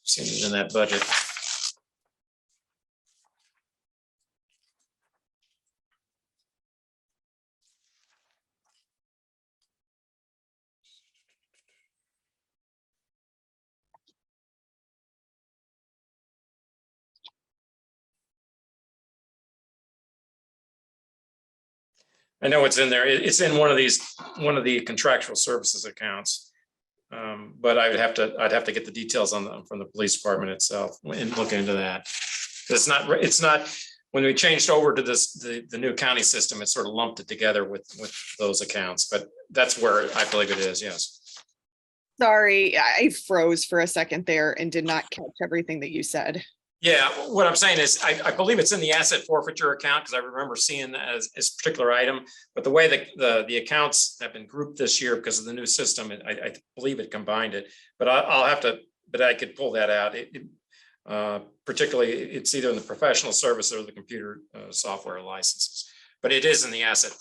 Seen it in that budget. I know it's in there. It's in one of the contractual services accounts. But I'd have to get the details on from the police department itself and look into that. It's not, when we changed over to the new county system, it sort of lumped it together with those accounts, but that's where I believe it is, yes. Sorry, I froze for a second there and did not catch everything that you said. Yeah, what I'm saying is, I believe it's in the asset forfeiture account because I remember seeing that as a particular item. But the way that the accounts have been grouped this year because of the new system, I believe it combined it. But I'll have to, but I could pull that out. Particularly, it's either in the professional service or the computer software licenses. But it is in the asset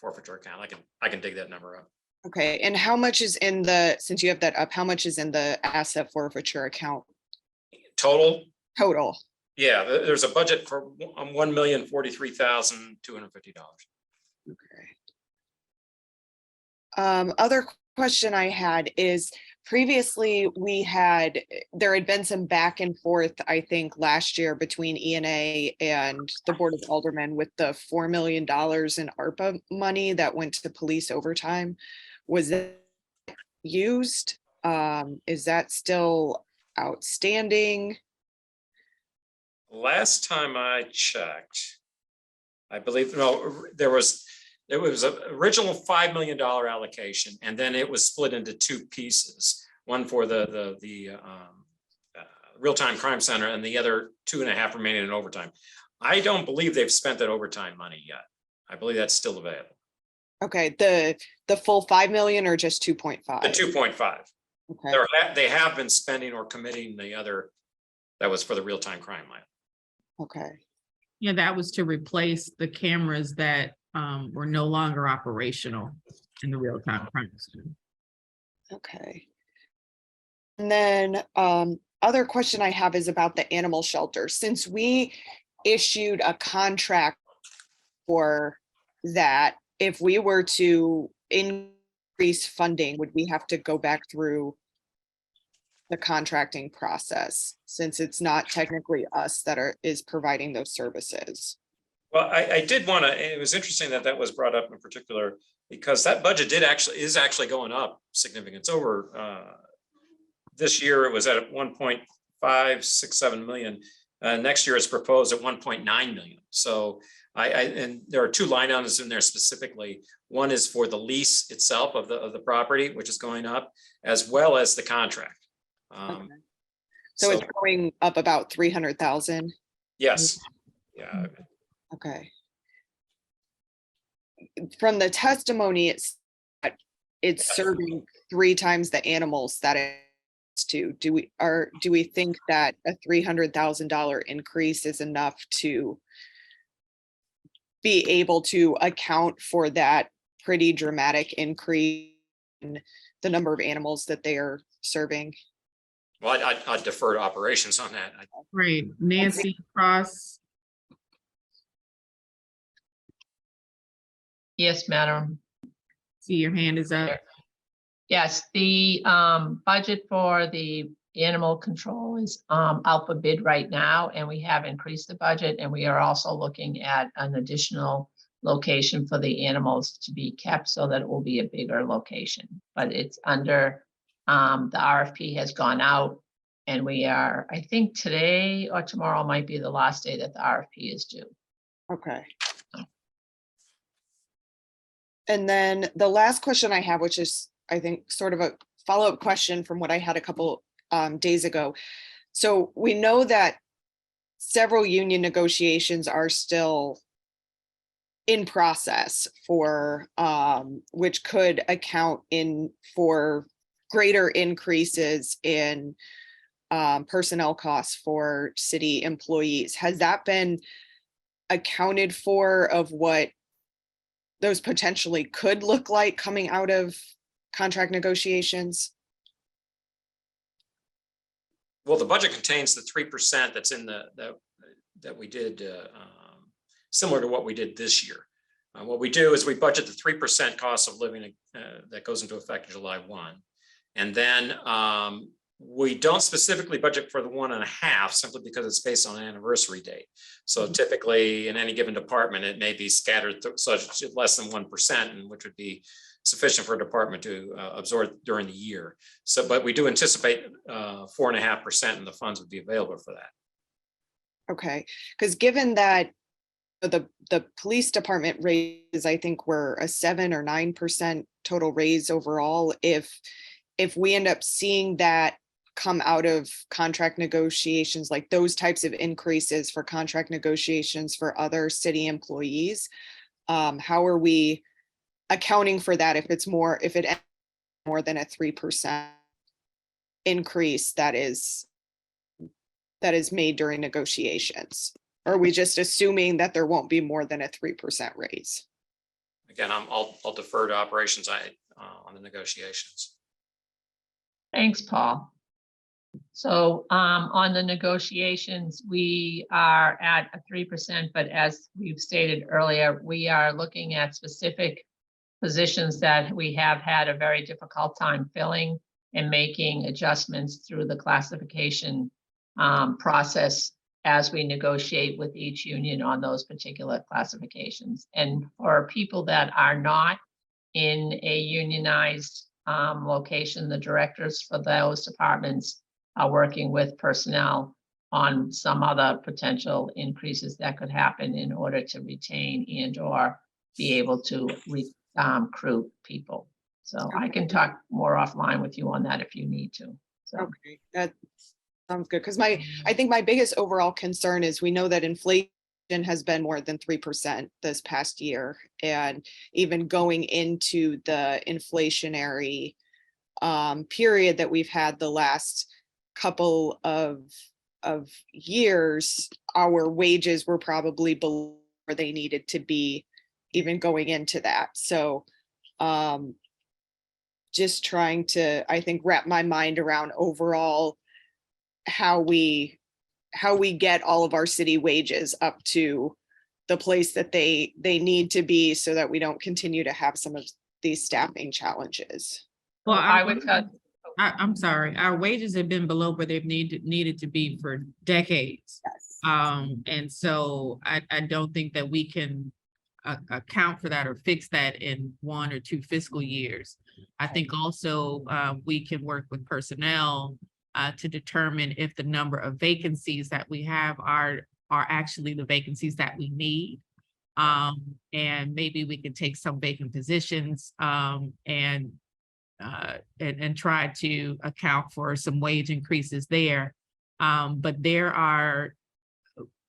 forfeiture account. I can dig that number up. Okay, and how much is in the, since you have that up, how much is in the asset forfeiture account? Total? Total. Yeah, there's a budget for $1,043,250. Okay. Other question I had is previously there had been some back and forth, I think last year between E&A and the Board of Aldermen with the $4 million in ARPA money that went to police overtime. Was that used? Is that still outstanding? Last time I checked, I believe, it was an original $5 million allocation, and then it was split into two pieces. One for the real-time crime center and the other 2.5 remaining in overtime. I don't believe they've spent that overtime money yet. I believe that's still available. Okay, the full 5 million or just 2.5? The 2.5. Okay. They have been spending or committing the other, that was for the real-time crime line. Okay. Yeah, that was to replace the cameras that were no longer operational in the real-time crime center. Okay. And then other question I have is about the animal shelter. Since we issued a contract for that, if we were to increase funding, would we have to go back through the contracting process, since it's not technically us that is providing those services? Well, I did want to, it was interesting that was brought up in particular, because that budget is actually going up significantly. It's over, this year it was at 1.5 7 million. Next year is proposed at 1.9 million. So and there are 2 line items in there specifically. One is for the lease itself of the property, which is going up, as well as the contract. So it's going up about 300,000. Yes. Yeah. Okay. From the testimony, it's serving 3 times the animals that it's to. Do we think that a $300,000 increase is enough to be able to account for that pretty dramatic increase in the number of animals that they are serving? Well, I'd defer to operations on that. Great. Nancy Cross. Yes, madam. See your hand is up. Yes, the budget for the animal control is out for bid right now, and we have increased the budget, and we are also looking at an additional location for the animals to be kept so that it will be a bigger location. But it's under, the RFP has gone out, and we are, I think today or tomorrow might be the last day that the RFP is due. Okay. And then the last question I have, which is, I think, sort of a follow-up question from what I had a couple days ago. So we know that several union negotiations are still in process for, which could account for greater increases in personnel costs for city employees. Has that been accounted for, of what those potentially could look like coming out of contract negotiations? Well, the budget contains the 3% that's in that we did similar to what we did this year. What we do is we budget the 3% cost of living that goes into effect July 1. And then we don't specifically budget for the 1.5 simply because it's based on an anniversary date. So typically in any given department, it may be scattered such less than 1%, and which would be sufficient for a department to absorb during the year. So, but we do anticipate 4.5%, and the funds would be available for that. Okay, because given that the police department raises, I think, were a 7 or 9% total raise overall. If we end up seeing that come out of contract negotiations, like those types of increases for contract negotiations for other city employees, how are we accounting for that if it more than a 3% increase that is made during negotiations? Or are we just assuming that there won't be more than a 3% raise? Again, I'll defer to operations on the negotiations. Thanks, Paul. So on the negotiations, we are at a 3%, but as we've stated earlier, we are looking at specific positions that we have had a very difficult time filling and making adjustments through the classification process as we negotiate with each union on those particular classifications. And for people that are not in a unionized location, the directors for those departments are working with personnel on some other potential increases that could happen in order to retain and or be able to recruit people. So I can talk more offline with you on that if you need to. So. Okay, that sounds good. Because I think my biggest overall concern is we know that inflation has been more than 3% this past year. And even going into the inflationary period that we've had the last couple of years, our wages were probably below where they needed to be even going into that. So just trying to, I think, wrap my mind around overall how we get all of our city wages up to the place that they need to be so that we don't continue to have some of these staffing challenges. Well, I'm sorry, our wages have been below where they've needed to be for decades. Yes. And so I don't think that we can account for that or fix that in 1 or 2 fiscal years. I think also we can work with personnel to determine if the number of vacancies that we have are actually the vacancies that we need. And maybe we can take some vacant positions and try to account for some wage increases there. But there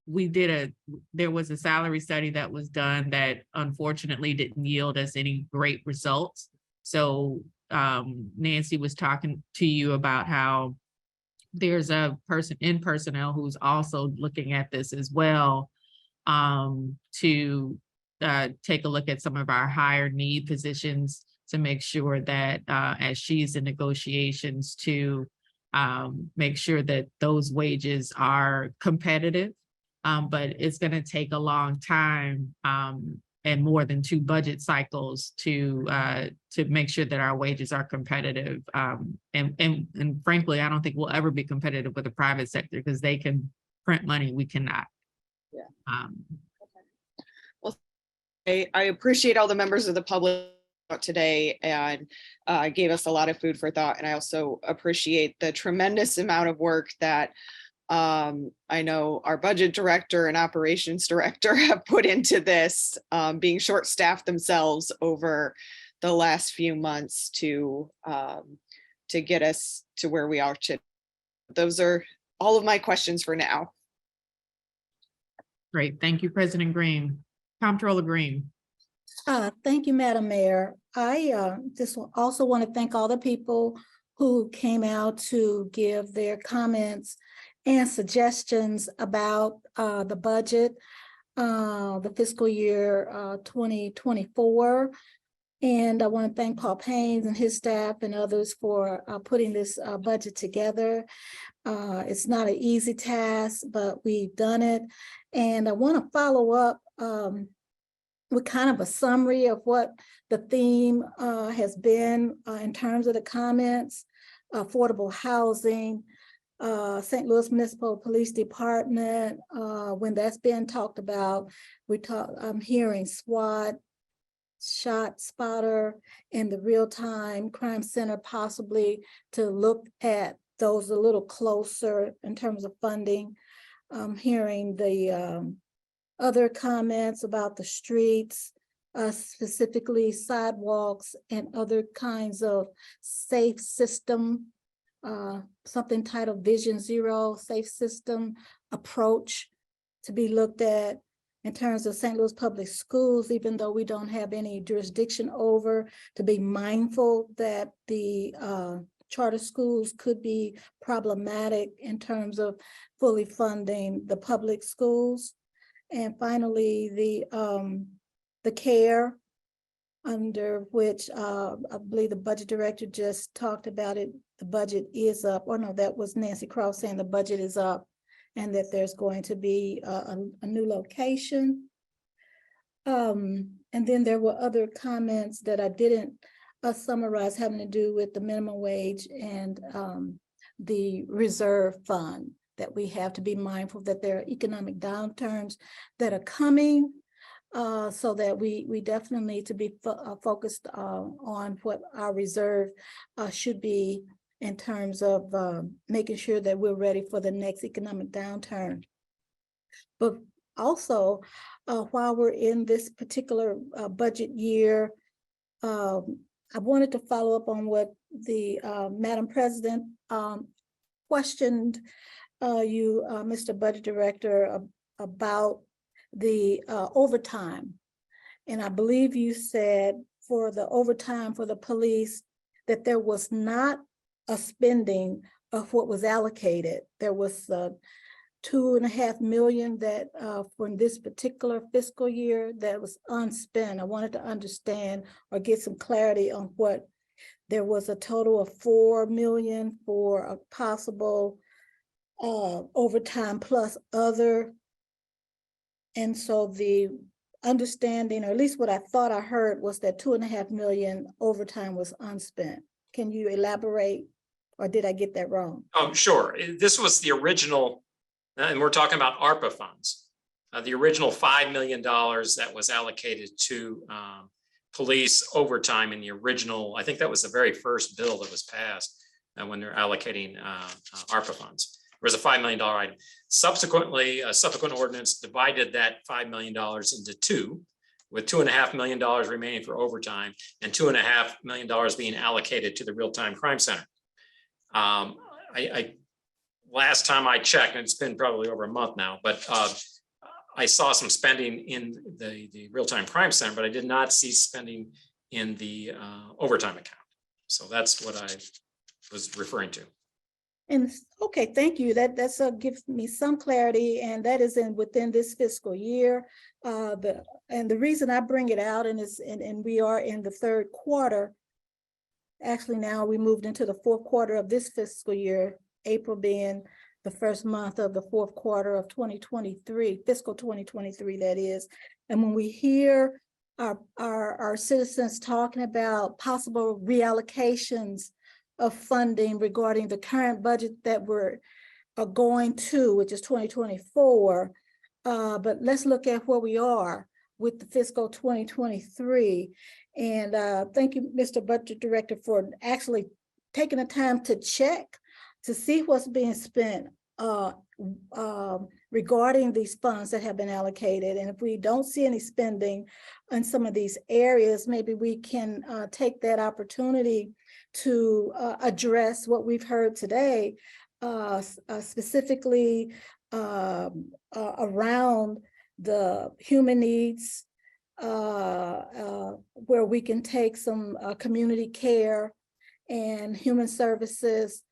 was a salary study that was done that unfortunately didn't yield us any great results. So Nancy was talking to you about how there's a person in personnel who's also looking at this as well, to take a look at some of our higher need positions to make sure that as she's in negotiations to make sure that those wages are competitive. But it's going to take a long time and more than 2 budget cycles to make sure that our wages are competitive. And frankly, I don't think we'll ever be competitive with the private sector because they can print money, we cannot. Yeah. Well, I appreciate all the members of the public today and gave us a lot of food for thought. And I also appreciate the tremendous amount of work that I know our budget director and operations director have put into this, being short-staffed themselves over the last few months to get us to where we are today. Those are all of my questions for now. Great, thank you, President Green. Comptroller Green. Thank you, Madam Mayor. I just also want to thank all the people who came out to give their comments and suggestions about the budget, the fiscal year 2024. And I want to thank Paul Paynes and his staff and others for putting this budget together. It's not an easy task, but we've done it. And I want to follow up with kind of a summary of what the theme has been in terms of the comments: affordable housing, St. Louis Municipal Police Department. When that's been talked about, I'm hearing SWAT, Shot Spotter, and the Real-Time Crime Center, possibly to look at those a little closer in terms of funding. I'm hearing the other comments about the streets, specifically sidewalks and other kinds of safe system, something titled Vision Zero safe system approach to be looked at in terms of St. Louis Public Schools, even though we don't have any jurisdiction over, to be mindful that the charter schools could be problematic in terms of fully funding the public schools. And finally, the care, under which I believe the budget director just talked about it. The budget is up, or no, that was Nancy Cross saying the budget is up and that there's going to be a new location. And then there were other comments that I didn't summarize, having to do with the minimum wage and the reserve fund, that we have to be mindful that there are economic downturns that are coming, so that we definitely need to be focused on what our reserve should be in terms of making sure that we're ready for the next economic downturn. But also, while we're in this particular budget year, I wanted to follow up on what the Madam President questioned you, Mr. Budget Director, about the overtime. And I believe you said for the overtime for the police that there was not a spending of what was allocated. There was $2.5 million that for this particular fiscal year that was unspent. I wanted to understand or get some clarity on what there was a total of $4 million for a possible overtime plus other. And so the understanding, or at least what I thought I heard, was that $2.5 million overtime was unspent. Can you elaborate, or did I get that wrong? Oh, sure. This was the original, and we're talking about ARPA funds. The original $5 million that was allocated to police overtime in the original, I think that was the very first bill that was passed. when they're allocating ARPA funds. There was a $5 million item. Subsequently, a subsequent ordinance divided that $5 million into two, with $2.5 million remaining for overtime and $2.5 million being allocated to the real-time crime center. Last time I checked, and it's been probably over a month now, but I saw some spending in the real-time crime center, but I did not see spending in the overtime account. So that's what I was referring to. And okay, thank you. That's gives me some clarity, and that is within this fiscal year. The reason I bring it out and we are in the third quarter. Actually, now we moved into the fourth quarter of this fiscal year, April being the first month of the fourth quarter of 2023, fiscal 2023, that is. And when we hear our citizens talking about possible reallocations of funding regarding the current budget that we're going to, which is 2024. But let's look at where we are with the fiscal 2023. And thank you, Mr. Budget Director, for actually taking the time to check to see what's being spent regarding these funds that have been allocated. And if we don't see any spending in some of these areas, maybe we can take that opportunity to address what we've heard today, specifically around the human needs, where we can take some community care and human services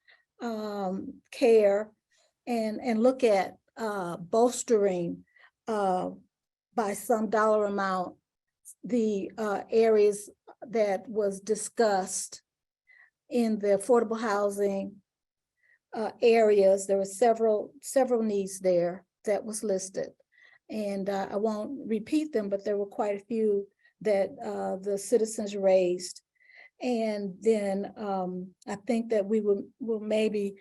care and look at bolstering by some dollar amount the areas that was discussed in the affordable housing areas. There were several needs there that was listed, and I won't repeat them, but there were quite a few that the citizens raised. And then I think that we will maybe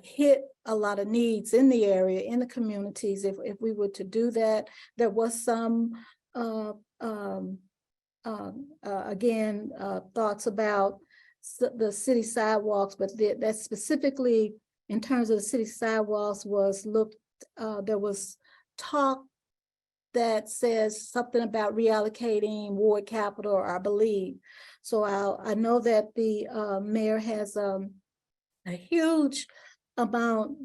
hit a lot of needs in the area, in the communities, if we were to do that. There was some again thoughts about the city sidewalks, but that specifically in terms of the city sidewalks was looked, there was talk that says something about reallocating ward capital, I believe. So I know that the mayor has a huge amount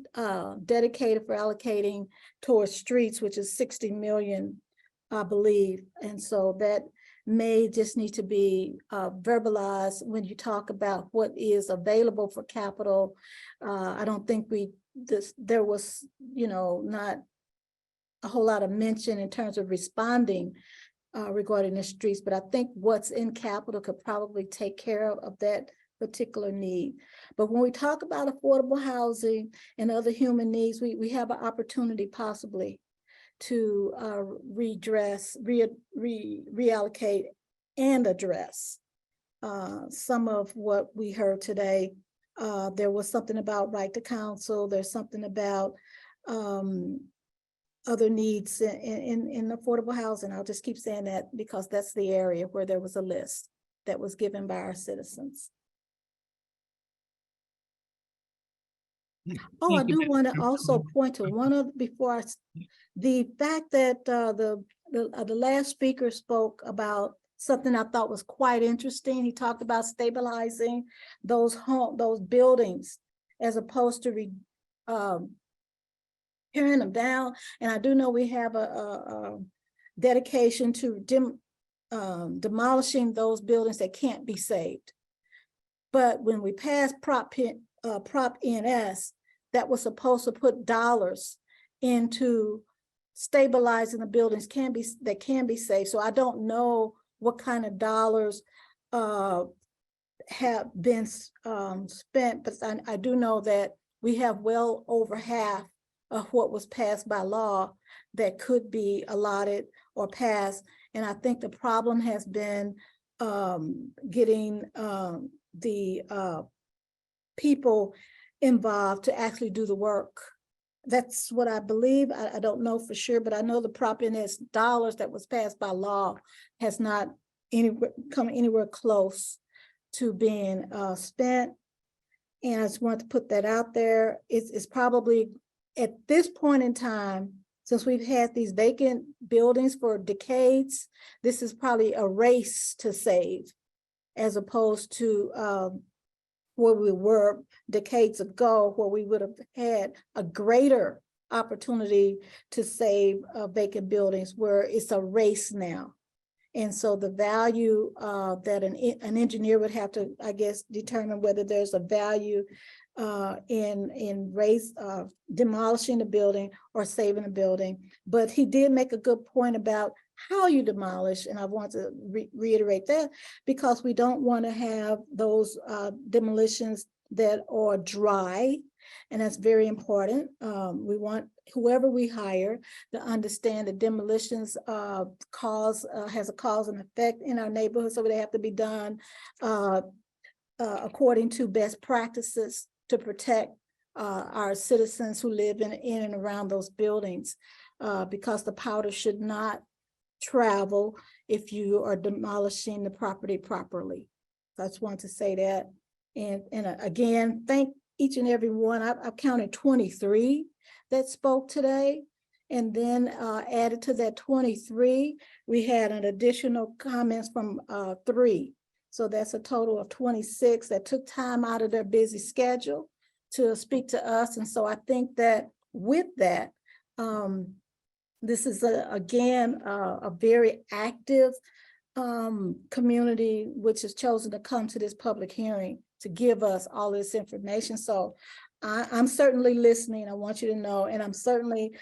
dedicated for allocating towards streets, which is 60 million, I believe. And so that may just need to be verbalized when you talk about what is available for capital. I don't think there was, not a whole lot of mention in terms of responding regarding the streets, but I think what's in capital could probably take care of that particular need. But when we talk about affordable housing and other human needs, we have an opportunity possibly to reallocate and address some of what we heard today. There was something about right to counsel. There's something about other needs in affordable housing. I'll just keep saying that because that's the area where there was a list that was given by our citizens. Oh, I do want to also point to one of the fact that the last speaker spoke about something I thought was quite interesting. He talked about stabilizing those buildings as opposed to tearing them down. And I do know we have a dedication to demolishing those buildings that can't be saved. But when we passed Prop NS, that was supposed to put dollars into stabilizing the buildings that can be saved. So I don't know what kind of dollars have been spent, but I do know that we have well over half of what was passed by law that could be allotted or passed. And I think the problem has been getting the people involved to actually do the work. That's what I believe. I don't know for sure, but I know the Prop NS dollars that was passed by law has not come anywhere close to being spent. And I just want to put that out there. It's probably at this point in time, since we've had these vacant buildings for decades, this is probably a race to save as opposed to where we were decades ago, where we would have had a greater opportunity to save vacant buildings, where it's a race now. And so the value that an engineer would have to, I guess, determine whether there's a value in demolishing the building or saving the building. But he did make a good point about how you demolish, and I want to reiterate that, because we don't want to have those demolitions that are dry, and that's very important. We want whoever we hire to understand that demolitions has a cause and effect in our neighborhood, so they have to be done according to best practices to protect our citizens who live in and around those buildings, because the powder should not travel if you are demolishing the property properly. So I just wanted to say that. And again, thank each and every one. I've counted 23 that spoke today. And then added to that 23, we had an additional comments from 3. So that's a total of 26 that took time out of their busy schedule to speak to us. And so I think that with that, this is again a very active community which has chosen to come to this public hearing to give us all this information. So I'm certainly listening. I want you to know, and I'm certainly,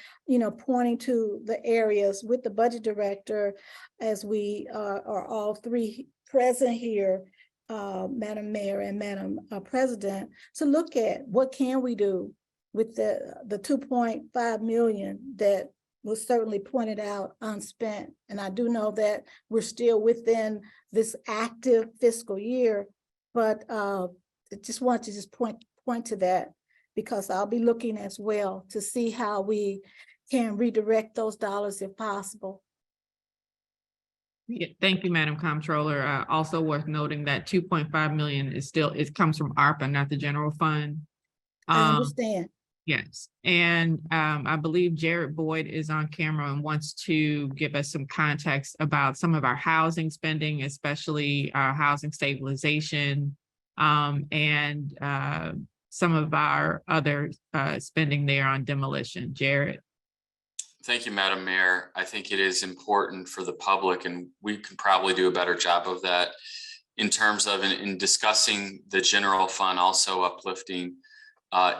pointing to the areas with the budget director as we are all 3 present here, Madam Mayor and Madam President, to look at what can we do with the 2.5 million that was certainly pointed out unspent. And I do know that we're still within this active fiscal year, but I just want to point to that, because I'll be looking as well to see how we can redirect those dollars if possible. Yeah, thank you, Madam Comptroller. Also worth noting that 2.5 million it comes from ARPA, not the general fund. I understand. Yes, and I believe Jared Boyd is on camera and wants to give us some context about some of our housing spending, especially our housing stabilization, and some of our other spending there on demolition. Jared. Thank you, Madam Mayor. I think it is important for the public, and we can probably do a better job of that in terms of in discussing the general fund, also uplifting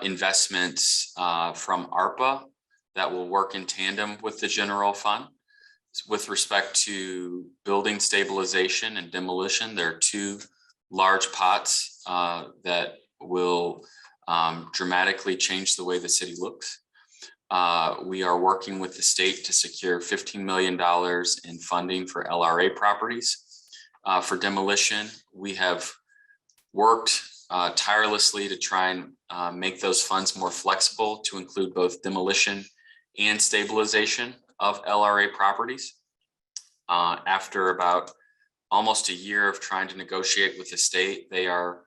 investments from ARPA that will work in tandem with the general fund. With respect to building stabilization and demolition, there are 2 large pots that will dramatically change the way the city looks. We are working with the state to secure $15 million in funding for LRA properties for demolition. We have worked tirelessly to try and make those funds more flexible to include both demolition and stabilization of LRA properties. After about almost a year of trying to negotiate with the state, they are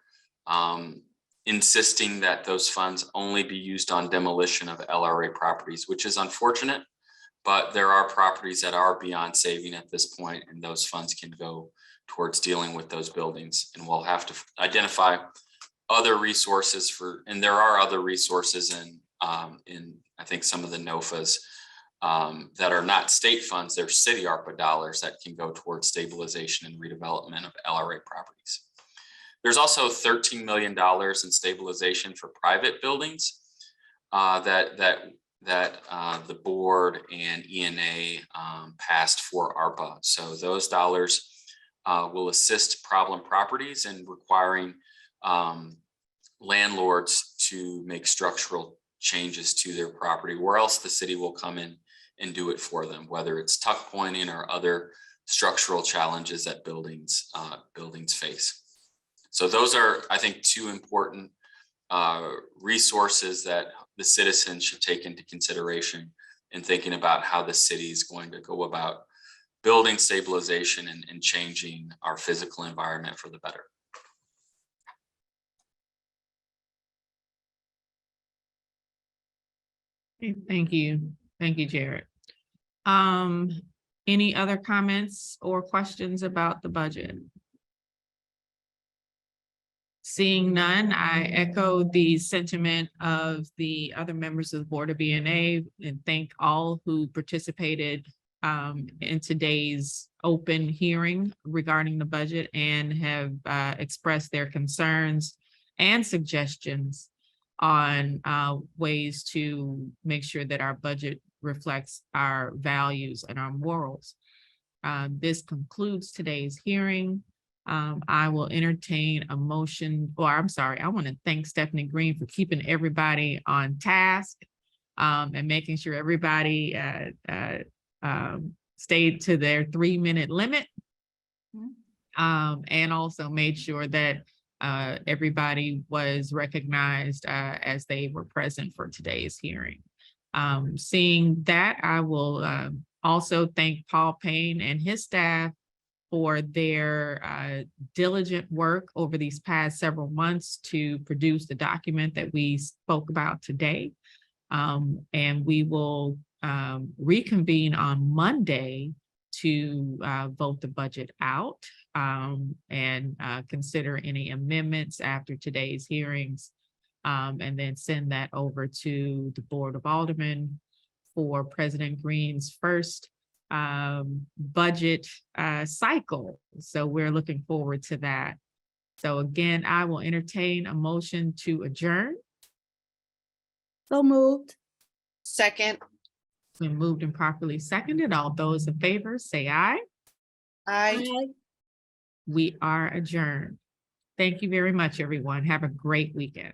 insisting that those funds only be used on demolition of LRA properties, which is unfortunate, but there are properties that are beyond saving at this point, and those funds can go towards dealing with those buildings. And we'll have to identify other resources and there are other resources in I think some of the NOFAs that are not state funds, they're city ARPA dollars that can go towards stabilization and redevelopment of LRA properties. There's also $13 million in stabilization for private buildings that the board and ENA passed for ARPA. So those dollars will assist problem properties in requiring landlords to make structural changes to their property, or else the city will come in and do it for them, whether it's tuck pointing or other structural challenges that buildings face. So those are, I think, 2 important resources that the citizens should take into consideration in thinking about how the city is going to go about building stabilization and changing our physical environment for the better. Okay, thank you. Thank you, Jared. Any other comments or questions about the budget? Seeing none, I echo the sentiment of the other members of the Board of BNA and thank all who participated in today's open hearing regarding the budget and have expressed their concerns and suggestions on ways to make sure that our budget reflects our values and our morals. This concludes today's hearing. I will entertain a motion, or I'm sorry, I want to thank Stephanie Green for keeping everybody on task and making sure everybody stayed to their 3-minute limit. And also made sure that everybody was recognized as they were present for today's hearing. Seeing that, I will also thank Paul Payne and his staff for their diligent work over these past several months to produce the document that we spoke about today. And we will reconvene on Monday to vote the budget out and consider any amendments after today's hearings, and then send that over to the Board of Aldermen for President Green's first budget cycle. So we're looking forward to that. So again, I will entertain a motion to adjourn. So moved. Second. Been moved and properly seconded. All those in favor say aye. Aye. We are adjourned. Thank you very much, everyone. Have a great weekend.